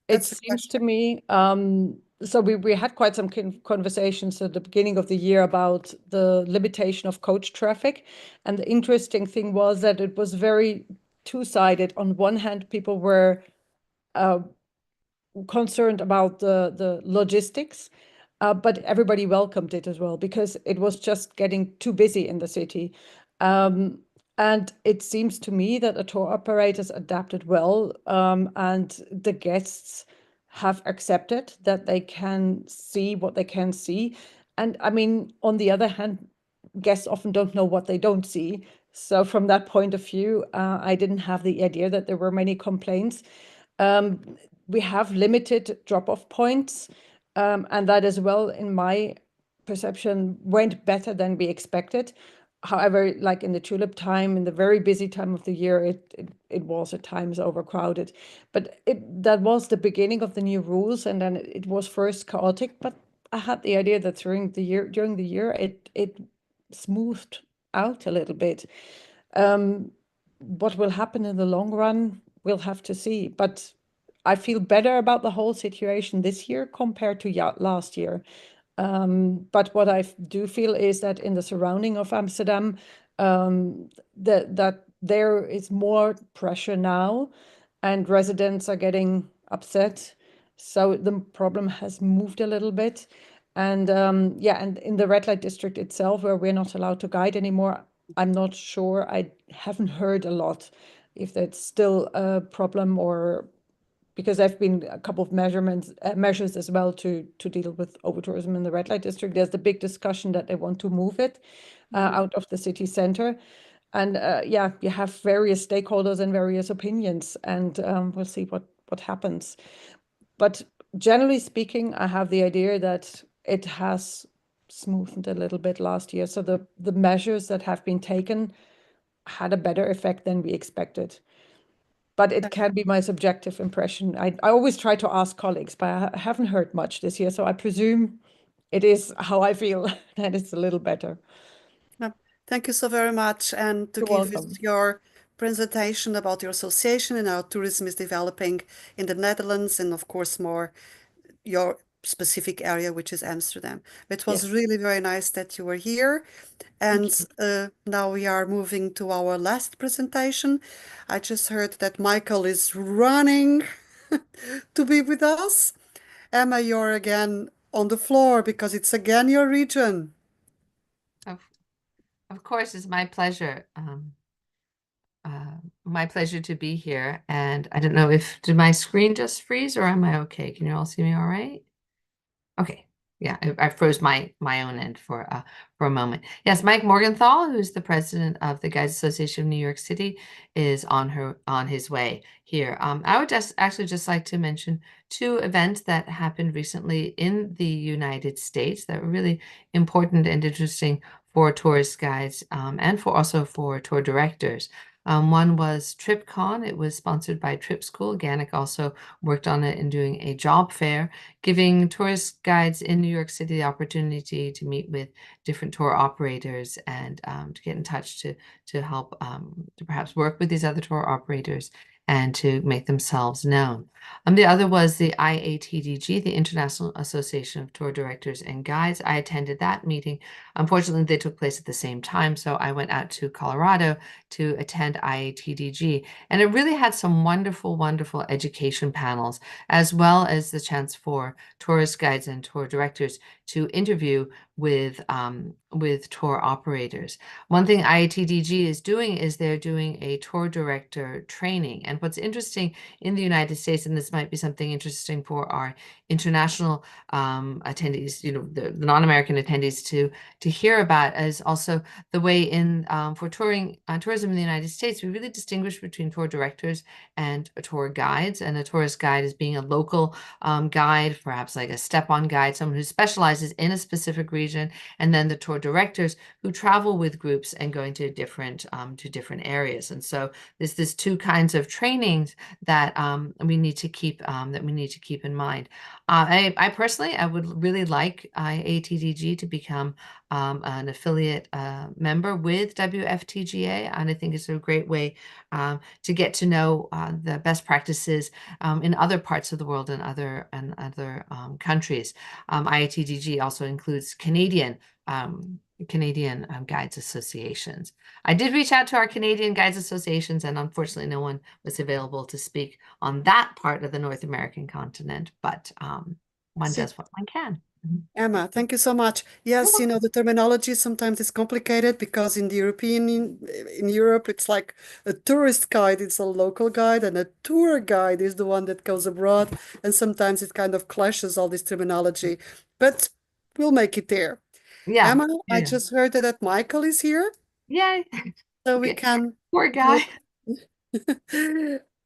N: It seems to me, so we had quite some conversations at the beginning of the year about the limitation of coach traffic. And the interesting thing was that it was very two-sided. On one hand, people were concerned about the logistics, but everybody welcomed it as well because it was just getting too busy in the city. And it seems to me that the tour operators adapted well, and the guests have accepted that they can see what they can see. And I mean, on the other hand, guests often don't know what they don't see. So from that point of view, I didn't have the idea that there were many complaints. We have limited drop-off points, and that as well, in my perception, went better than we expected. However, like in the tulip time, in the very busy time of the year, it was at times overcrowded. But that was the beginning of the new rules, and then it was first chaotic. But I had the idea that during the year, it smoothed out a little bit. What will happen in the long run, we'll have to see. But I feel better about the whole situation this year compared to last year. But what I do feel is that in the surrounding of Amsterdam, that there is more pressure now, and residents are getting upset. So the problem has moved a little bit. And and in the red light district itself, where we're not allowed to guide anymore, I'm not sure. I haven't heard a lot if that's still a problem, or because there've been a couple of measures as well to deal with over-tourism in the red light district. There's the big discussion that they want to move it out of the city center. And you have various stakeholders and various opinions, and we'll see what happens. But generally speaking, I have the idea that it has smoothened a little bit last year. So the measures that have been taken had a better effect than we expected. But it can be my subjective impression. I always try to ask colleagues, but I haven't heard much this year. So I presume it is how I feel, that it's a little better.
A: Thank you so very much. And to give us your presentation about your association and how tourism is developing in the Netherlands, and of course more your specific area, which is Amsterdam. It was really very nice that you were here. And now we are moving to our last presentation. I just heard that Michael is running to be with us. Emma, you're again on the floor because it's again your region.
I: Of course, it's my pleasure. My pleasure to be here. And I don't know did my screen just freeze or am I okay? Can you all see me all right? Okay. Yeah, I froze my own end for a moment. Yes, Mike Morgenthau, who's the president of the Guides Association of New York City, is on his way here. I would just like to mention two events that happened recently in the United States that were really important and interesting for tourist guides and also for tour directors. One was TripCon. It was sponsored by Trip School. GANYC also worked on it in doing a job fair, giving tourist guides in New York City the opportunity to meet with different tour operators and to get in touch to help to perhaps work with these other tour operators and to make themselves known. The other was the IATDG, the International Association of Tour Directors and Guides. I attended that meeting. Unfortunately, they took place at the same time, so I went out to Colorado to attend IATDG. And it really had some wonderful, wonderful education panels, as well as the chance for tourist guides and tour directors to interview with tour operators. One thing IATDG is doing is they're doing a tour director training. And what's interesting in the United States, and this might be something interesting for our international attendees, the non-American attendees to hear about, is also the way in for tourism in the United States, we really distinguish between tour directors and tour guides. And a tourist guide is being a local guide, perhaps like a step-on guide, someone who specializes in a specific region, and then the tour directors who travel with groups and going to different areas. And so there's this two kinds of trainings that we need to keep in mind. I personally, I would really like IATDG to become an affiliate member with WFTGA, and I think it's a great way to get to know the best practices in other parts of the world and other countries. IATDG also includes Canadian guides associations. I did reach out to our Canadian guides associations, and unfortunately no one was available to speak on that part of the North American continent, but one does what one can.
A: Emma, thank you so much. Yes, the terminology sometimes is complicated because in Europe, it's like a tourist guide is a local guide, and a tour guide is the one that goes abroad. And sometimes it kind of clashes, all this terminology, but we'll make it there.
I: Yeah.
A: Emma, I just heard that Michael is here.
I: Yay.
A: So we can.
I: Poor guy.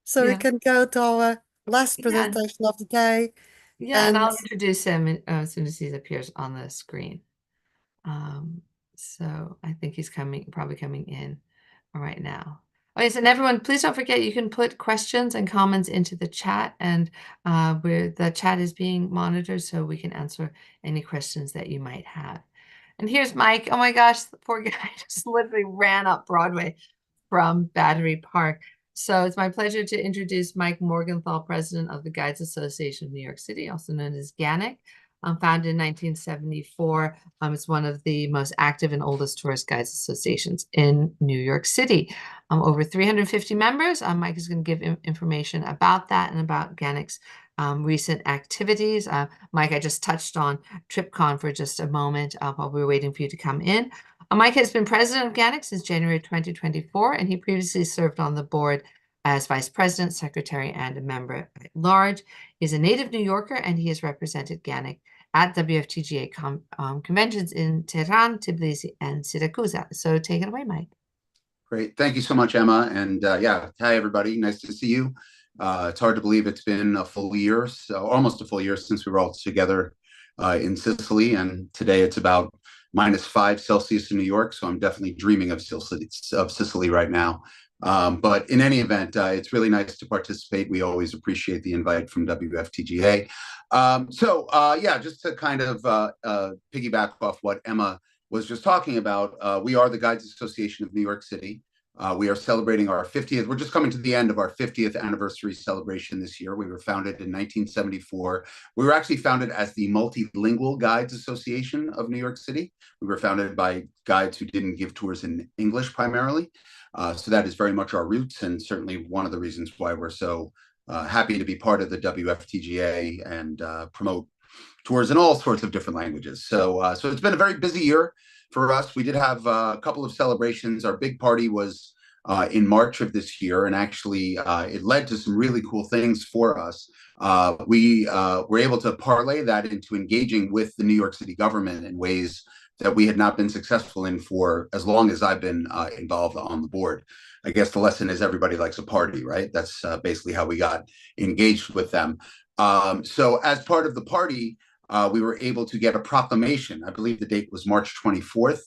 A: So we can go to our last presentation of the day.
I: Yeah, and I'll introduce him as soon as he appears on the screen. So I think he's probably coming in right now. Oh, yes, and everyone, please don't forget, you can put questions and comments into the chat, and where the chat is being monitored, so we can answer any questions that you might have. And here's Mike. Oh my gosh, the poor guy just literally ran up Broadway from Battery Park. So it's my pleasure to introduce Mike Morgenthau, president of the Guides Association of New York City, also known as GANYC. Founded in 1974. It's one of the most active and oldest tourist guides associations in New York City. Over 350 members. Mike is going to give information about that and about GANYC's recent activities. Mike, I just touched on TripCon for just a moment while we were waiting for you to come in. Mike has been president of GANYC since January 2024, and he previously served on the board as vice president, secretary, and a member at large. He's a native New Yorker, and he has represented GANYC at WFTGA conventions in Tehran, Tbilisi, and Syracuse. So take it away, Mike.
O: Great. Thank you so much, Emma. And yeah, hi, everybody. Nice to see you. It's hard to believe it's been a full year, so almost a full year since we were all together in Sicily. And today it's about -5 Celsius in New York. So I'm definitely dreaming of Sicily right now. But in any event, it's really nice to participate. We always appreciate the invite from WFTGA. Yeah, just to kind of piggyback off what Emma was just talking about, we are the Guides Association of New York City. We are celebrating our 50th. We're just coming to the end of our 50th anniversary celebration this year. We were founded in 1974. We were actually founded as the Multilingual Guides Association of New York City. We were founded by guides who didn't give tours in English primarily. So that is very much our roots, and certainly one of the reasons why we're so happy to be part of the WFTGA and promote tours in all sorts of different languages. So it's been a very busy year for us. We did have a couple of celebrations. Our big party was in March of this year, and actually it led to some really cool things for us. We were able to parlay that into engaging with the New York City government in ways that we had not been successful in for as long as I've been involved on the board. I guess the lesson is everybody likes a party, right? That's basically how we got engaged with them. So as part of the party, we were able to get a proclamation. I believe the date was March 24th,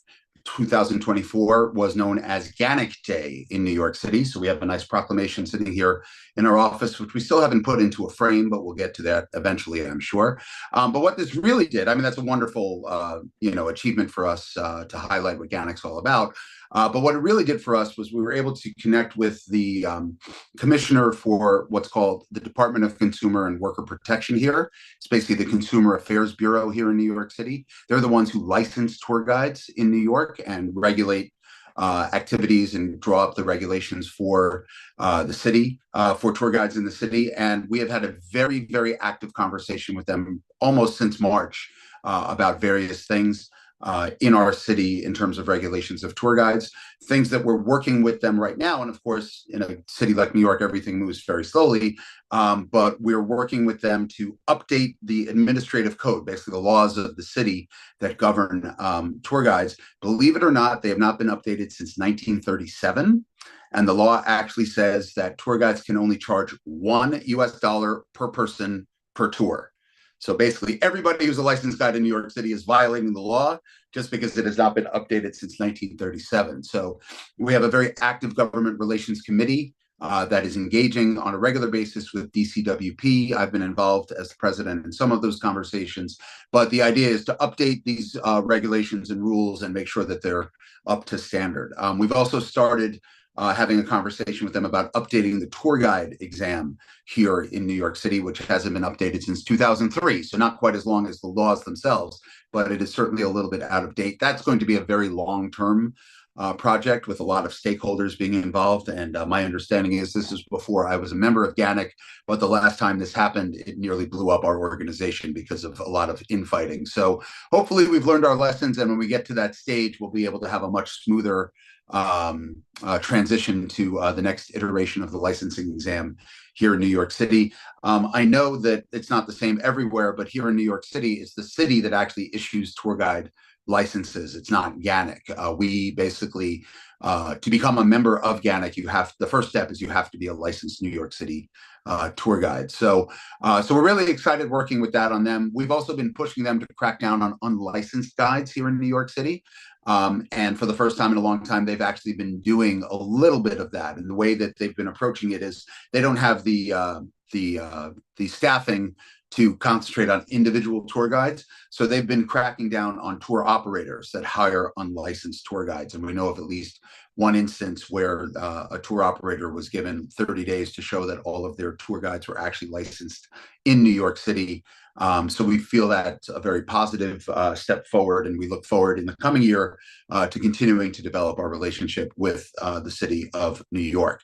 O: 2024 was known as GANYC Day in New York City. So we have a nice proclamation sitting here in our office, which we still haven't put into a frame, but we'll get to that eventually, I'm sure. But what this really did, I mean, that's a wonderful, achievement for us to highlight what GANYC's all about. But what it really did for us was we were able to connect with the commissioner for what's called the Department of Consumer and Worker Protection here. It's basically the Consumer Affairs Bureau here in New York City. They're the ones who license tour guides in New York and regulate activities and draw up the regulations for the city, for tour guides in the city. And we have had a very, very active conversation with them almost since March about various things in our city in terms of regulations of tour guides, things that we're working with them right now. And of course, in a city like New York, everything moves very slowly, but we're working with them to update the administrative code, basically the laws of the city that govern tour guides. Believe it or not, they have not been updated since 1937. And the law actually says that tour guides can only charge $1 per person per tour. So basically, everybody who's a licensed guide in New York City is violating the law just because it has not been updated since 1937. So we have a very active government relations committee that is engaging on a regular basis with DCWP. I've been involved as the president in some of those conversations, but the idea is to update these regulations and rules and make sure that they're up to standard. We've also started having a conversation with them about updating the tour guide exam here in New York City, which hasn't been updated since 2003. So not quite as long as the laws themselves, but it is certainly a little bit out of date. That's going to be a very long-term project with a lot of stakeholders being involved. And my understanding is this is before I was a member of GANYC, but the last time this happened, it nearly blew up our organization because of a lot of infighting. So hopefully we've learned our lessons. And when we get to that stage, we'll be able to have a much smoother transition to the next iteration of the licensing exam here in New York City. I know that it's not the same everywhere, but here in New York City, it's the city that actually issues tour guide licenses. It's not GANYC. We basically, to become a member of GANYC, the first step is you have to be a licensed New York City tour guide. So we're really excited working with that on them. We've also been pushing them to crack down on unlicensed guides here in New York City. And for the first time in a long time, they've actually been doing a little bit of that. And the way that they've been approaching it is they don't have the staffing to concentrate on individual tour guides. So they've been cracking down on tour operators that hire unlicensed tour guides. And we know of at least one instance where a tour operator was given 30 days to show that all of their tour guides were actually licensed in New York City. So we feel that's a very positive step forward, and we look forward in the coming year to continuing to develop our relationship with the city of New York.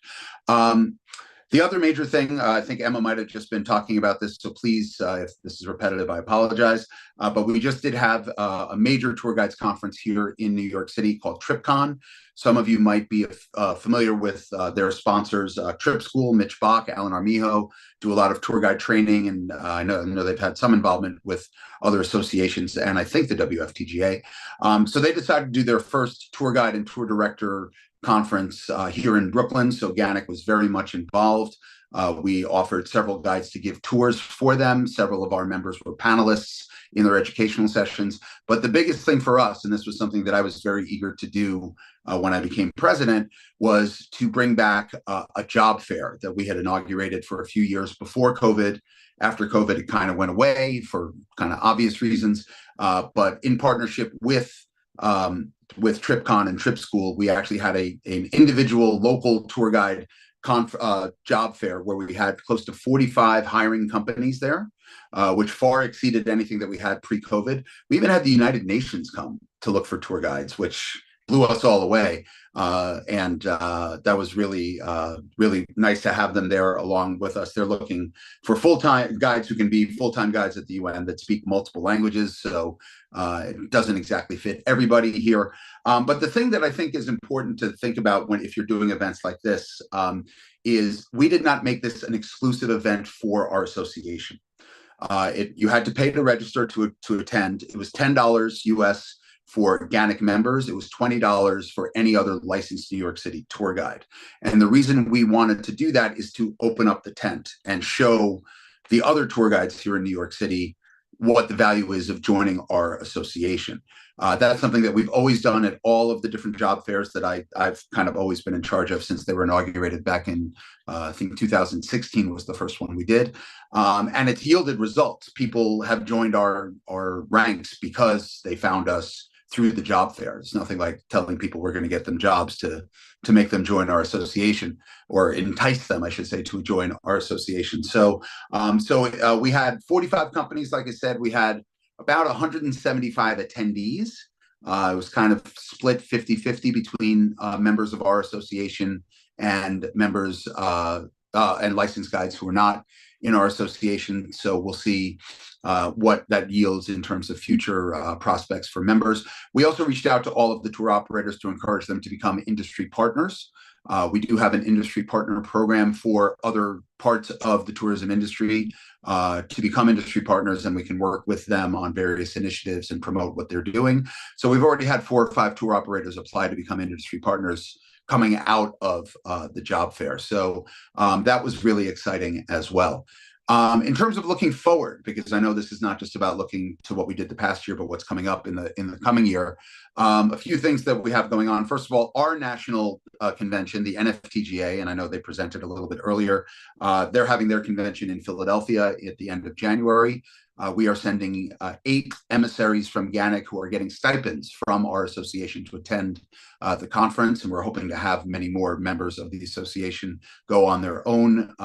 O: The other major thing, I think Emma might have just been talking about this, so please, if this is repetitive, I apologize. But we just did have a major tour guides conference here in New York City called TripCon. Some of you might be familiar with their sponsors, Trip School, Mitch Bach, Alan Armijo, do a lot of tour guide training. And I know they've had some involvement with other associations and I think the WFTGA. So they decided to do their first tour guide and tour director conference here in Brooklyn. So GANYC was very much involved. We offered several guides to give tours for them. Several of our members were panelists in their educational sessions. But the biggest thing for us, and this was something that I was very eager to do when I became president, was to bring back a job fair that we had inaugurated for a few years before COVID. After COVID, it kind of went away for kind of obvious reasons. But in partnership with TripCon and Trip School, we actually had an individual local tour guide job fair where we had close to 45 hiring companies there, which far exceeded anything that we had pre-COVID. We even had the United Nations come to look for tour guides, which blew us all away. And that was really, really nice to have them there along with us. They're looking for full-time guides who can be full-time guides at the UN that speak multiple languages. So it doesn't exactly fit everybody here. But the thing that I think is important to think about if you're doing events like this is we did not make this an exclusive event for our association. You had to pay to register to attend. It was $10 US for GANYC members. It was $20 for any other licensed New York City tour guide. And the reason we wanted to do that is to open up the tent and show the other tour guides here in New York City what the value is of joining our association. That's something that we've always done at all of the different job fairs that I've kind of always been in charge of since they were inaugurated back in, I think 2016 was the first one we did. And it's yielded results. People have joined our ranks because they found us through the job fair. It's nothing like telling people we're going to get them jobs to make them join our association, or entice them, I should say, to join our association. So we had 45 companies, like I said. We had about 175 attendees. It was kind of split 50-50 between members of our association and members and licensed guides who are not in our association. So we'll see what that yields in terms of future prospects for members. We also reached out to all of the tour operators to encourage them to become industry partners. We do have an industry partner program for other parts of the tourism industry to become industry partners, and we can work with them on various initiatives and promote what they're doing. So we've already had 4 or 5 tour operators apply to become industry partners coming out of the job fair. So that was really exciting as well. In terms of looking forward, because I know this is not just about looking to what we did the past year, but what's coming up in the coming year, a few things that we have going on. First of all, our national convention, the NFTGA, and I know they presented a little bit earlier, they're having their convention in Philadelphia at the end of January. We are sending 8 emissaries from GANYC who are getting stipends from our association to attend the conference, and we're hoping to have many more members of the association go on their own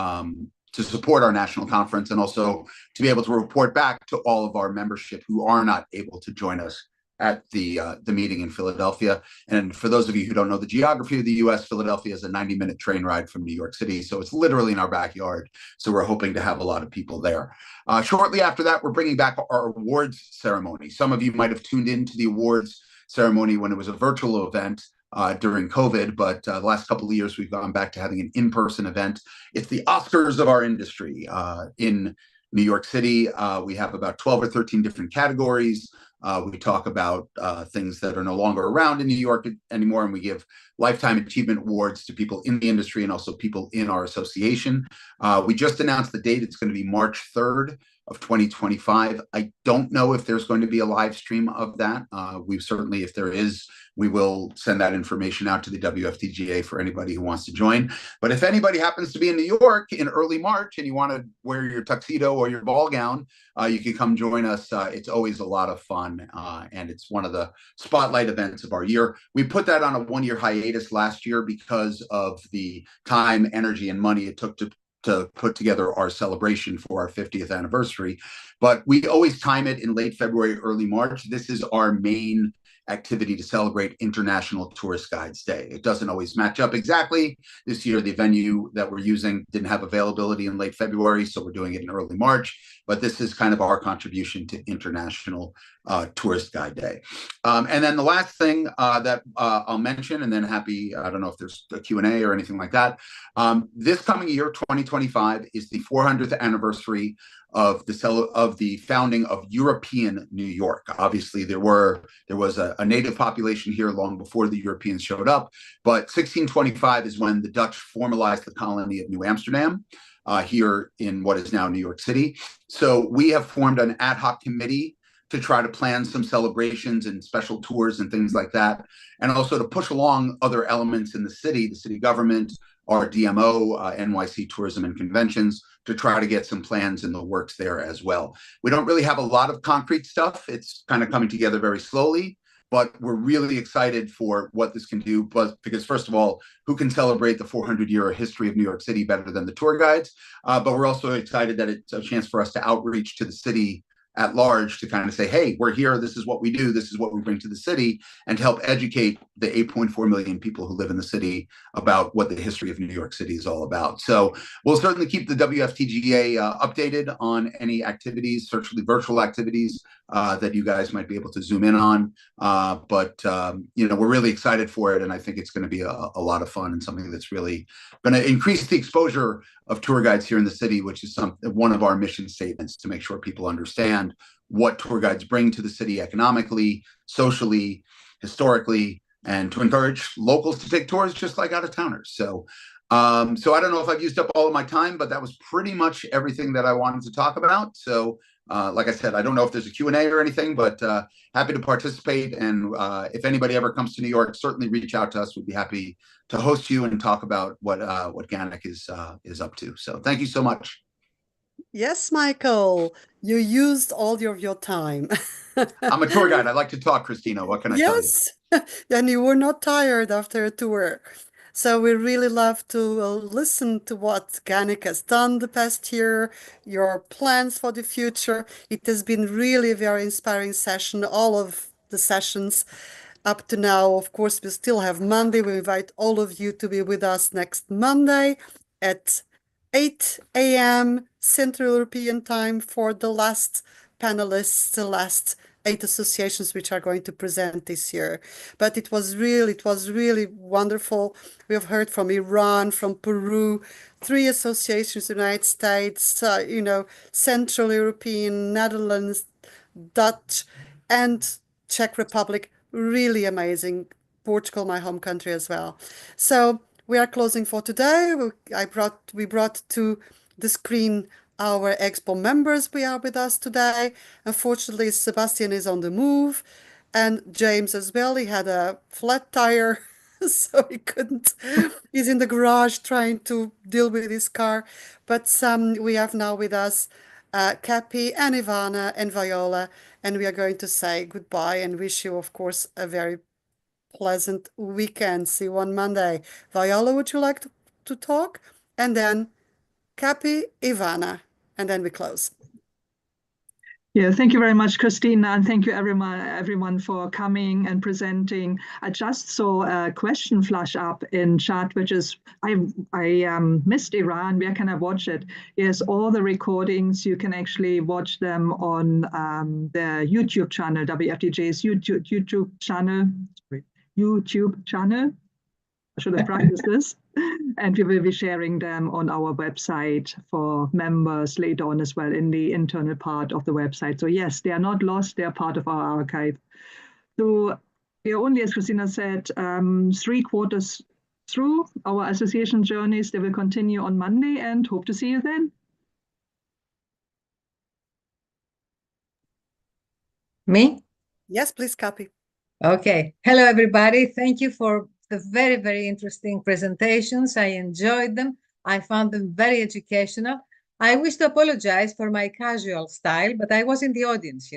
O: to support our national conference, and also to be able to report back to all of our membership who are not able to join us at the meeting in Philadelphia. And for those of you who don't know the geography of the U.S., Philadelphia is a 90-minute train ride from New York City, so it's literally in our backyard. So we're hoping to have a lot of people there. Shortly after that, we're bringing back our awards ceremony. Some of you might have tuned into the awards ceremony when it was a virtual event during COVID, but the last couple of years we've gone back to having an in-person event. It's the Oscars of our industry in New York City. We have about 12 or 13 different categories. We talk about things that are no longer around in New York anymore, and we give lifetime achievement awards to people in the industry and also people in our association. We just announced the date. It's going to be March 3rd of 2025. I don't know if there's going to be a live stream of that. We certainly, if there is, we will send that information out to the WFTGA for anybody who wants to join. But if anybody happens to be in New York in early March and you want to wear your tuxedo or your ball gown, you can come join us. It's always a lot of fun, and it's one of the spotlight events of our year. We put that on a 1-year hiatus last year because of the time, energy, and money it took to put together our celebration for our 50th anniversary. But we always time it in late February, early March. This is our main activity to celebrate International Tourist Guides Day. It doesn't always match up exactly. This year, the venue that we're using didn't have availability in late February, so we're doing it in early March. But this is kind of our contribution to International Tourist Guide Day. And then the last thing that I'll mention, and then I don't know if there's a Q&A or anything like that. This coming year, 2025, is the 400th anniversary of the founding of European New York. Obviously, there was a native population here long before the Europeans showed up, but 1625 is when the Dutch formalized the colony of New Amsterdam here in what is now New York City. So we have formed an ad hoc committee to try to plan some celebrations and special tours and things like that, and also to push along other elements in the city government, our DMO, NYC Tourism and Conventions, to try to get some plans in the works there as well. We don't really have a lot of concrete stuff. It's kind of coming together very slowly, but we're really excited for what this can do. But because first of all, who can celebrate the 400-year history of New York City better than the tour guides? But we're also excited that it's a chance for us to outreach to the city at large to kind of say, hey, we're here, this is what we do, this is what we bring to the city, and to help educate the 8.4 million people who live in the city about what the history of New York City is all about. So we'll certainly keep the WFTGA updated on any activities, certainly virtual activities that you guys might be able to zoom in on. But we're really excited for it, and I think it's going to be a lot of fun and something that's really going to increase the exposure of tour guides here in the city, which is one of our mission statements, to make sure people understand what tour guides bring to the city economically, socially, historically, and to encourage locals to take tours just like out-of-towners. So I don't know if I've used up all of my time, but that was pretty much everything that I wanted to talk about. So Like I said, I don't know if there's a Q&A or anything, but happy to participate. And if anybody ever comes to New York, certainly reach out to us. We'd be happy to host you and talk about what GANYC is up to. So thank you so much.
A: Yes, Michael, you used all of your time.
O: I'm a tour guide. I like to talk, Christina. What can I tell you?
A: Yes, and you were not tired after a tour. So we really love to listen to what GANYC has done the past year, your plans for the future. It has been really a very inspiring session, all of the sessions up to now. Of course, we still have Monday. We invite all of you to be with us next Monday at 8 a.m. Central European Time for the last panelists, the last 8 associations which are going to present this year. But it was really wonderful. We have heard from Iran, from Peru, 3 associations, United States, Central European, Netherlands, Dutch, and Czech Republic. Really amazing. Portugal, my home country as well. So we are closing for today. We brought to the screen our Expo members we are with us today. Unfortunately, Sebastian is on the move, and James as well. He had a flat tire, so he couldn't. He's in the garage trying to deal with his car. But we have now with us Cappy and Ivana and Viola, and we are going to say goodbye and wish you, of course, a very pleasant weekend. See you on Monday. Viola, would you like to talk? And then Cappy, Ivana, and then we close.
P: Yeah, thank you very much, Christina, and thank you everyone for coming and presenting. I just saw a question flash up in chat, which is, I missed Iran. Where can I watch it? Yes, all the recordings, you can actually watch them on the YouTube channel, WFTGA's YouTube channel. I should have practiced this. And we will be sharing them on our website for members later on as well in the internal part of the website. So yes, they are not lost, they are part of our archive. So we are only, as Christina said, 3/4 through our association journeys. They will continue on Monday and hope to see you then.
Q: Me?
A: Yes, please, Cappy.
Q: Okay. Hello, everybody. Thank you for the very, very interesting presentations. I enjoyed them. I found them very educational. I wish to apologize for my casual style, but I was in the audience,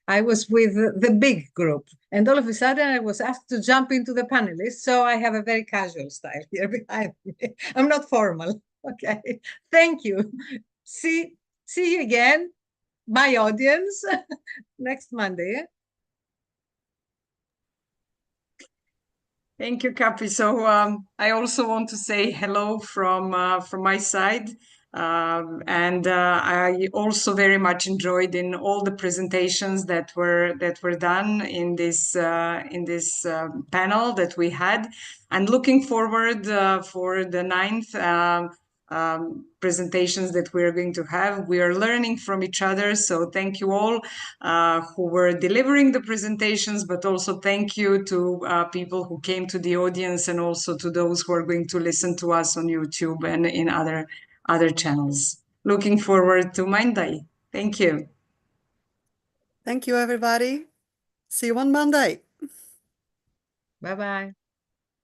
Q: I was with the big group, and all of a sudden I was asked to jump into the panelists, so I have a very casual style here behind me. I'm not formal. Okay. Thank you. See you again, my audience, next Monday.
R: Thank you, Cappy. So I also want to say hello from my side, and I also very much enjoyed in all the presentations that were done in this panel that we had, and looking forward for the 9th presentations that we're going to have. We are learning from each other, so thank you all who were delivering the presentations, but also thank you to people who came to the audience, and also to those who are going to listen to us on YouTube and in other channels. Looking forward to Monday. Thank you.
A: Thank you, everybody. See you on Monday.
Q: Bye-bye.